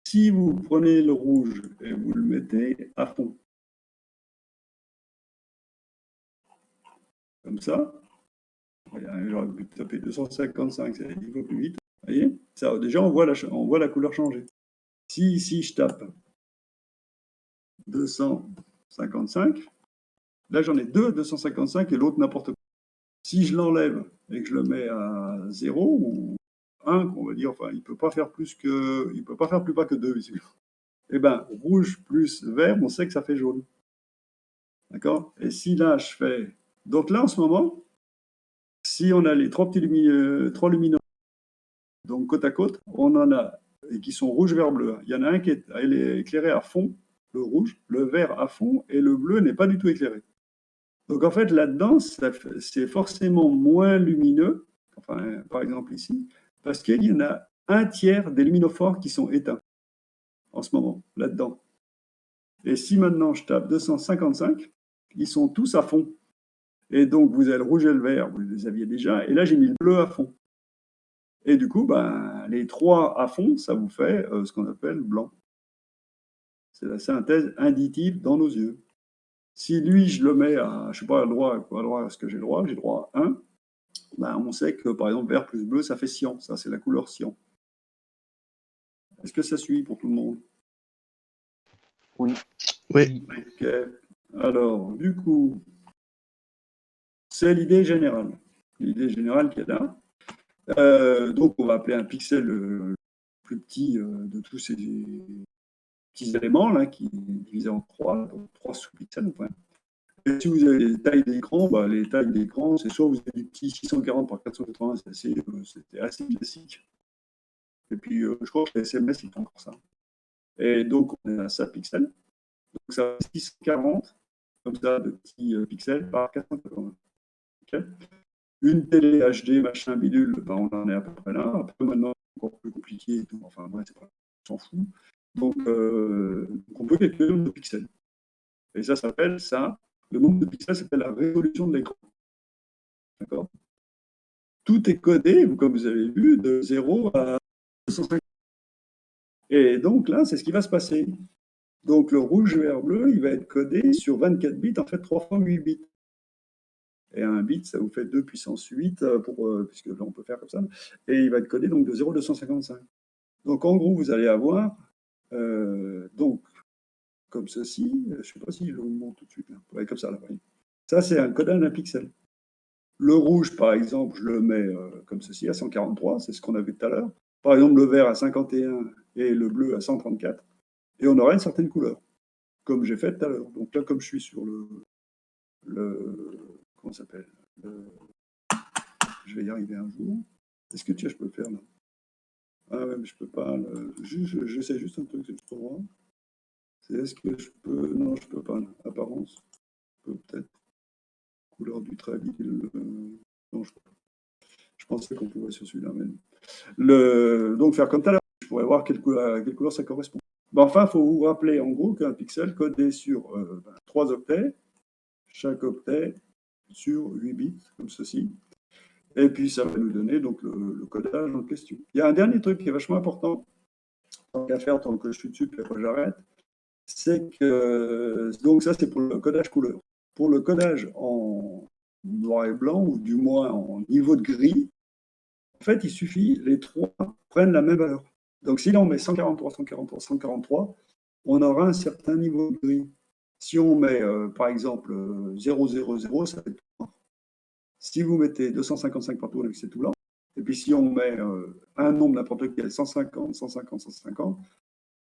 Si vous prenez le rouge et vous le mettez à fond, comme ça, j'aurais pu taper 255, ça allait 10 fois plus vite. Vous voyez ça, déjà, on voit la couleur changer. Si ici, je tape 255, là, j'en ai deux 255 et l'autre n'importe quoi. Si je l'enlève et que je le mets à 0 ou 1, on va dire, enfin, il ne peut pas faire plus bas que 2 ici. Eh bien, rouge plus vert, on sait que ça fait jaune. D'accord? Et si là, je fais... Donc là, en ce moment, si on a les 3 lumineux Donc, côte à côte, on en a et qui sont rouge, vert, bleu. Il y en a un qui est éclairé à fond, le rouge, le vert à fond, et le bleu n'est pas du tout éclairé. Donc, en fait, là-dedans, c'est forcément moins lumineux, enfin, par exemple ici, parce qu'il y en a un tiers des luminophores qui sont éteints en ce moment, là-dedans. Et si maintenant je tape 255, ils sont tous à fond. Et donc, vous avez le rouge et le vert, vous les aviez déjà, et là, j'ai mis le bleu à fond. Et du coup, ben, les trois à fond, ça vous fait ce qu'on appelle blanc. C'est la synthèse indicative dans nos yeux. Si lui, je le mets à, je sais pas, à droit à ce que j'ai droit à 1, ben, on sait que, par exemple, vert plus bleu, ça fait cyan. Ça, c'est la couleur cyan. Est-ce que ça suit pour tout le monde? Oui. Oui. Ok. Alors, du coup, c'est l'idée générale. L'idée générale qui est là. Donc, on va appeler un pixel le plus petit de tous ces petits éléments là, qui est divisé en trois sous-pixels. Enfin. Et si vous avez les tailles d'écran, bah, les tailles d'écran, c'est soit vous avez du petit 640 par 480, c'était assez classique. Et puis, je crois que les SMS, ils font encore ça. Et donc, on a ça pixels. Donc, ça fait 640, comme ça, de petits pixels par 480. Okay. Une télé HD, machin, bidule, ben, on en est à peu près là. Après, maintenant, c'est encore plus compliqué et tout. Enfin, ouais, c'est pas, on s'en fout. Donc, on peut calculer le nombre de pixels. Et ça s'appelle ça, le nombre de pixels s'appelle la résolution de l'écran. D'accord? Tout est codé, comme vous avez vu, de 0 à 250. Et donc là, c'est ce qui va se passer. Donc le rouge, vert, bleu, il va être codé sur 24 bits, en fait 3 fois 8 bits. Et un bit, ça vous fait 2 puissance 8, puisque là, on peut faire comme ça. Et il va être codé donc de 0 à 255. Donc en gros, vous allez avoir, donc, comme ceci, je ne sais pas si je vous montre tout de suite, là. Ouais, comme ça, là, voyez. Ça, c'est un codage d'un pixel. Le rouge, par exemple, je le mets comme ceci, à 143, c'est ce qu'on a vu tout à l'heure. Par exemple, le vert à 51 et le bleu à 134. Et on aura une certaine couleur, comme j'ai fait tout à l'heure. Donc là, comme je suis sur comment ça s'appelle, je vais y arriver un jour. Est-ce que je peux le faire là? Ah ouais, mais je peux pas. J'essaie juste un truc, c'est trop grand. Est-ce que je peux? Non, je peux pas. Là. Apparence, je peux peut-être. Couleur du trait, non, je peux pas. Je pensais qu'on pouvait sur celui-là même. Donc faire comme tout à l'heure, je pourrais voir quelle couleur ça correspond. Ben, enfin, il faut vous rappeler en gros qu'un pixel codé sur 3 octets, chaque octet sur 8 bits, comme ceci. Et puis ça va nous donner donc le codage en question. Il y a un dernier truc qui est vachement important, tant qu'à faire, tant que je suis dessus, puis après j'arrête, c'est que, donc ça c'est pour le codage couleur. Pour le codage en noir et blanc, ou du moins en niveau de gris, en fait, il suffit, les trois prennent la même valeur. Donc si là on met 143, 143, 143, on aura un certain niveau de gris. Si on met par exemple 0, 0, 0, ça va être tout noir. Si vous mettez 255 partout, c'est tout blanc. Et puis si on met un nombre n'importe quel, 150, 150, 150,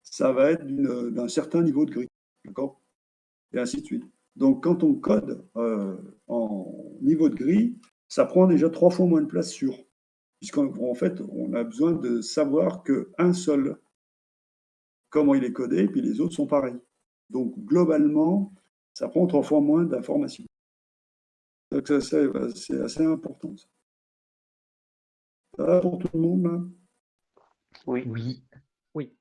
ça va être d'un certain niveau de gris. D'accord? Et ainsi de suite. Donc quand on code en niveau de gris, ça prend déjà 3 fois moins de place sur. Puisqu'en fait, on a besoin de savoir qu'un seul, comment il est codé, et puis les autres sont pareils. Donc globalement, ça prend 3 fois moins d'informations. Donc ça, c'est assez important. Ça va pour tout le monde, là? Oui. Oui. Oui.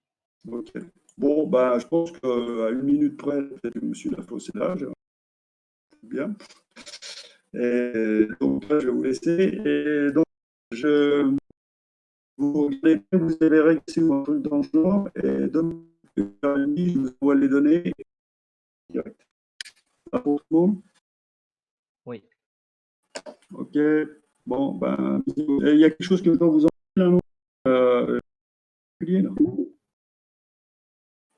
Ok. Bon, ben, je pense qu'à 1 minute près, peut-être que monsieur Lafosse est là. Bien. Et donc là, je vais vous laisser. Et donc, vous regardez, vous avez réussi un truc dans le genre, et demain, je vous envoie les données direct. Ça pour tout le monde? Oui. Ok. Bon, ben, il y a quelque chose que je dois vous envoyer là, non? Là.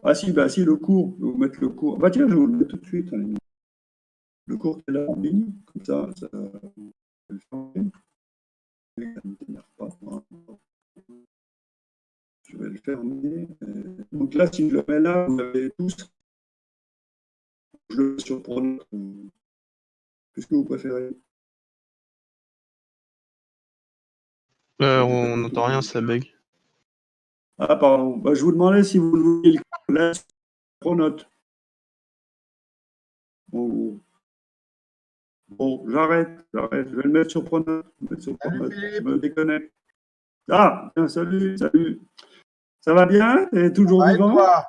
Ah si, bah si, le cours, je vais vous mettre le cours. Bah tiens, je vais vous le mettre tout de suite. Hein. Le cours qui est là en ligne, comme ça je vais le fermer. Je vais le fermer. Donc là, si je le mets là, vous avez tous. Je le mets sur Pronote. Qu'est-ce que vous préférez? On n'entend rien, ça bug. Ah, pardon. Bah, je vous demandais si vous vouliez le laisse pronote. Bon, j'arrête. Je vais le mettre sur pronote. Je me déconnecte. Ah, tiens, salut. Ça va bien? T'es toujours vivant? Toi,